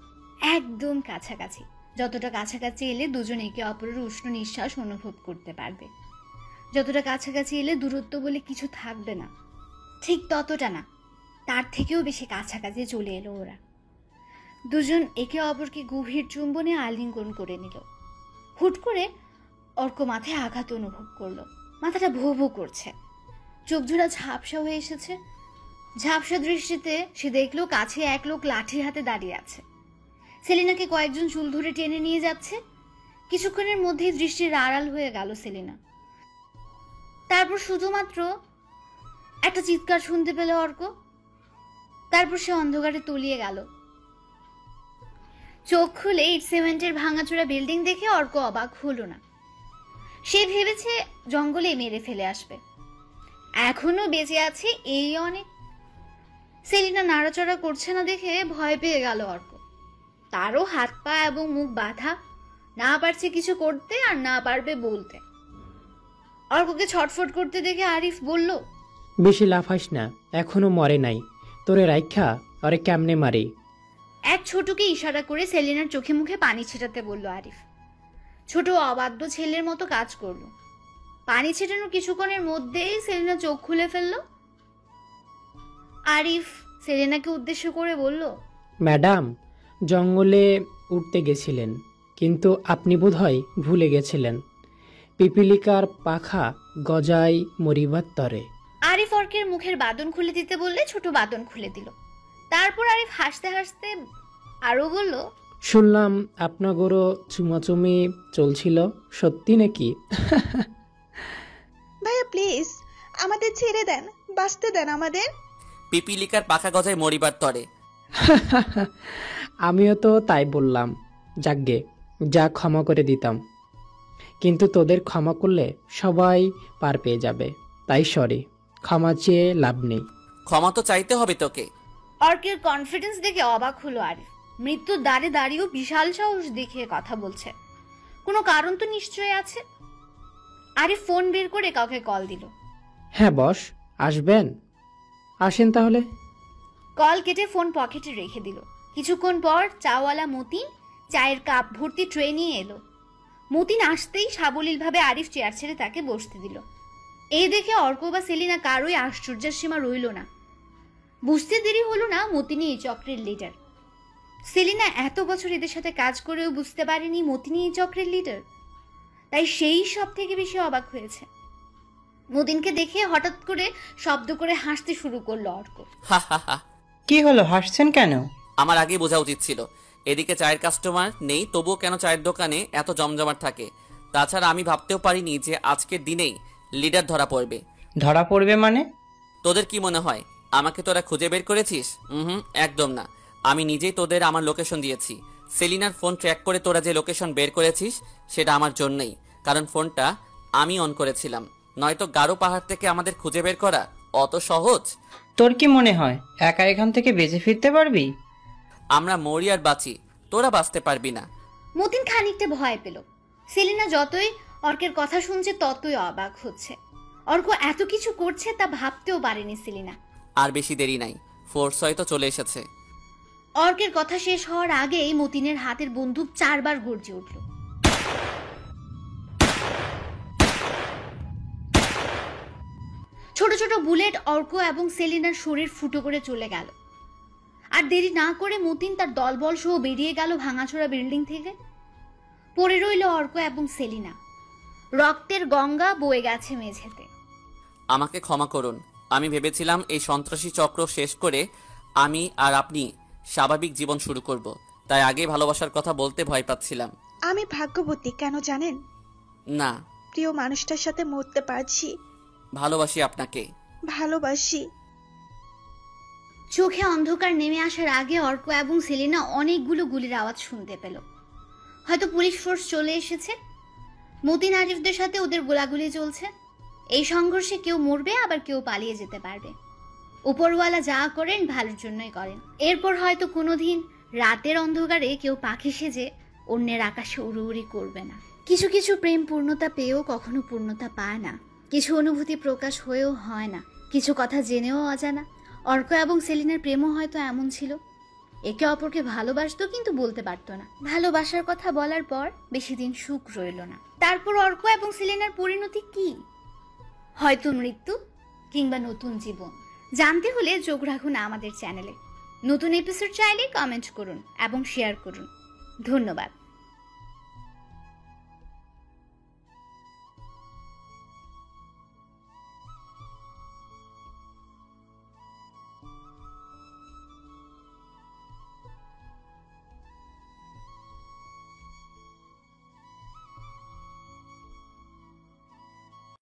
একদম কাছাকাছি। যতটা কাছাকাছি এলে দুজন একে অপরের উষ্ণ নিঃশ্বাস অনুভব করতে পারবে, যতটা কাছাকাছি এলে দূরত্ব বলে কিছু থাকবে না, ঠিক ততটা না, তার থেকেও বেশি কাছাকাছি চলে এলো ওরা। দুজন একে অপরকে গভীর চুম্বনে আলিঙ্গন করে নিল। হুট করে অর্ক মাথায় আঘাত অনুভব করলো। মাথাটা ভো ভো করছে, চোখ জোড়া ঝাপসা হয়ে এসেছে। ঝাপসা দৃষ্টিতে সে দেখলো কাছে এক লোক লাঠির হাতে দাঁড়িয়ে আছে। সেলিনাকে কয়েকজন চুল ধরে টেনে নিয়ে যাচ্ছে। কিছুক্ষণের মধ্যেই দৃষ্টির আড়াল হয়ে গেল সেলিনা। তারপর শুধুমাত্র একটা চিৎকার শুনতে পেল অর্ক। তারপর সে অন্ধকারে তলিয়ে গেল। চোখ খুলে ইট সিমেন্টের ভাঙাচোরা বিল্ডিং দেখে অর্ক অবাক হলো না। সে ভেবেছে জঙ্গলে মেরে ফেলে আসবে, এখনো বেঁচে আছে এই অনেক। সেলিনা নাড়াচড়া করছে না দেখে ভয় পেয়ে গেল অর্ক। তারও হাত পা এবং মুখ বাঁধা, না পারছে কিছু করতে আর না পারবে বলতে। অর্ককে ছটফট করতে দেখে আরিফ বলল, বেশি লাফাইস না, এখনো মরে নাই। তোরে রাইখা আরে কেমনে মারি? এক ছোটকে ইশারা করে সেলিনার চোখে মুখে পানি ছেটাতে বলল আরিফ। ছোট অবাধ্য ছেলের মতো কাজ করলো। পানি ছেটানোর কিছুক্ষণের মধ্যেই সেলিনা চোখ খুলে ফেলল। আরিফ সেলিনাকে উদ্দেশ্য করে বলল, ম্যাডাম, জঙ্গলে উঠতে গেছিলেন, কিন্তু আপনি বোধহয় ভুলে গেছিলেন পিপিলিকার পাখা গজায় মরিবার তরে। আরিফ অর্কের মুখের বাঁধন খুলে দিতে বললে ছোট বাঁধন খুলে দিল। তারপর আরিফ হাসতে হাসতে আরো বলল, শুনলাম আপনাগরও চুমাচুমি চলছিল, সত্যি নাকি? ভাইয়া প্লিজ আমাদের ছেড়ে দেন, বাঁচতে দেন আমাদের। পিপিলিকার পাখা গজায় মরিবার তরে। আমিও তো তাই বললাম। যাকগে, যা ক্ষমা করে দিতাম, কিন্তু তোদের ক্ষমা করলে সবাই পার পেয়ে যাবে, তাই সরি, ক্ষমা চেয়ে লাভ নেই। ক্ষমা তো চাইতে হবে তোকে। অর্কের কনফিডেন্স দেখে অবাক হলো আরিফ। মৃত্যুর দ্বারে দাঁড়িয়েও বিশাল সাহস দেখিয়ে কথা বলছে, কোনো কারণ তো নিশ্চয়ই আছে। আরিফ ফোন বের করে কাউকে কল দিল। হ্যাঁ বস, আসবেন? আসেন তাহলে। কল কেটে ফোন পকেটে রেখে দিল। কিছুক্ষণ পর চাওয়ালা মতিন চায়ের কাপ ভর্তি ট্রে নিয়ে এলো। মতিন আসতেই সাবলীলভাবে আরিফ চেয়ার ছেড়ে তাকে বসতে দিল। এই দেখে অর্ক বা সেলিনা কারোই আশ্চর্যের সীমা রইল না। বুঝতে দেরি হলো না মতিনি এই চক্রের লিডার। সেলিনা এত বছর এদের সাথে কাজ করেও বুঝতে পারেনি মতিনি এই চক্রের লিডার। তাই সেই সব থেকে বেশি অবাক হয়েছে। মতিনকে দেখে হঠাৎ করে শব্দ করে হাসতে শুরু করলো অর্ক। হা হা হা। কি হলো, হাসছেন কেন? আমার আগে বোঝা উচিত ছিল। এদিকে চায়ের কাস্টমার নেই, তবুও কেন চায়ের দোকানে এত জমজমাট থাকে। তাছাড়া আমি ভাবতেও পারিনি যে আজকের দিনেই লিডার ধরা পড়বে। ধরা পড়বে মানে? তোদের কি মনে হয় আমাকে তোরা খুঁজে বের করেছিস? একদম না। আমি নিজেই তোদের আমার লোকেশন দিয়েছি। সেলিনার ফোন ট্র্যাক করে তোরা যে লোকেশন বের করেছিস সেটা আমার জন্যই, কারণ ফোনটা আমি অন করেছিলাম। নয়তো গারো পাহাড় থেকে আমাদের খুঁজে বের করা অত সহজ? তোর কি মনে হয় একা এখান থেকে বেঁচে ফিরতে পারবি? আমরা মরি আর বাঁচি, তোরা বাঁচতে পারবি না। মতিন খানিকটা ভয় পেল। সেলিনা যতই অর্কের কথা শুনছে ততই অবাক হচ্ছে। অর্ক এত কিছু করছে তা ভাবতেও পারেনি সেলিনা। আর বেশি দেরি নাই, ফোর্স হয়তো চলে এসেছে। অর্কের কথা শেষ হওয়ার আগেই মতিনের হাতের বন্দুক 4 বার গর্জে উঠল। ছোট ছোট বুলেট অর্ক এবং সেলিনার শরীর ফুটো করে চলে গেল। আর দেরি না করে মতিন তার দলবল সহ বেরিয়ে গেল ভাঙাচোরা বিল্ডিং থেকে। পড়ে রইল অর্ক এবং সেলিনা। রক্তের গঙ্গা বয়ে গেছে মেঝেতে। আমাকে ক্ষমা করুন। আমি ভেবেছিলাম এই সন্ত্রাসী চক্র শেষ করে আমি আর আপনি স্বাভাবিক জীবন শুরু করব, তাই আগে ভালোবাসার কথা বলতে ভয় পাচ্ছিলাম। আমি ভাগ্যবতী, কেন জানেন? না, প্রিয় মানুষটার সাথে মরতে পারছি। ভালোবাসি আপনাকে। ভালোবাসি। চোখে অন্ধকার নেমে আসার আগে অর্ক এবং সেলিনা অনেকগুলো গুলির আওয়াজ শুনতে পেল। হয়তো পুলিশ ফোর্স চলে এসেছে, মতিন আরিফদের সাথে ওদের গোলাগুলি চলছে। এই সংঘর্ষে কেউ মরবে, আবার কেউ পালিয়ে যেতে পারবে। উপরওয়ালা যা করেন ভালোর জন্যই করেন। এরপর হয়তো কোনোদিন রাতের অন্ধকারে কেউ পাখি সেজে অন্যের আকাশে উড়ি করবে না। কিছু কিছু প্রেম পূর্ণতা পেয়েও কখনো পূর্ণতা পায় না, কিছু অনুভূতি প্রকাশ হয়েও হয় না, কিছু কথা জেনেও অজানা। অর্ক এবং সেলিনার প্রেমও হয়তো এমন ছিল, একে অপরকে ভালোবাসতো কিন্তু বলতে পারতো না। ভালোবাসার কথা বলার পর বেশি দিন সুখ রইল না। তারপর অর্ক এবং সেলিনার পরিণতি কি? হয়তো মৃত্যু, কিংবা নতুন জীবন। জানতে হলে চোখ রাখুন আমাদের চ্যানেলে। নতুন এপিসোড চাইলে কমেন্ট করুন এবং শেয়ার করুন। ধন্যবাদ।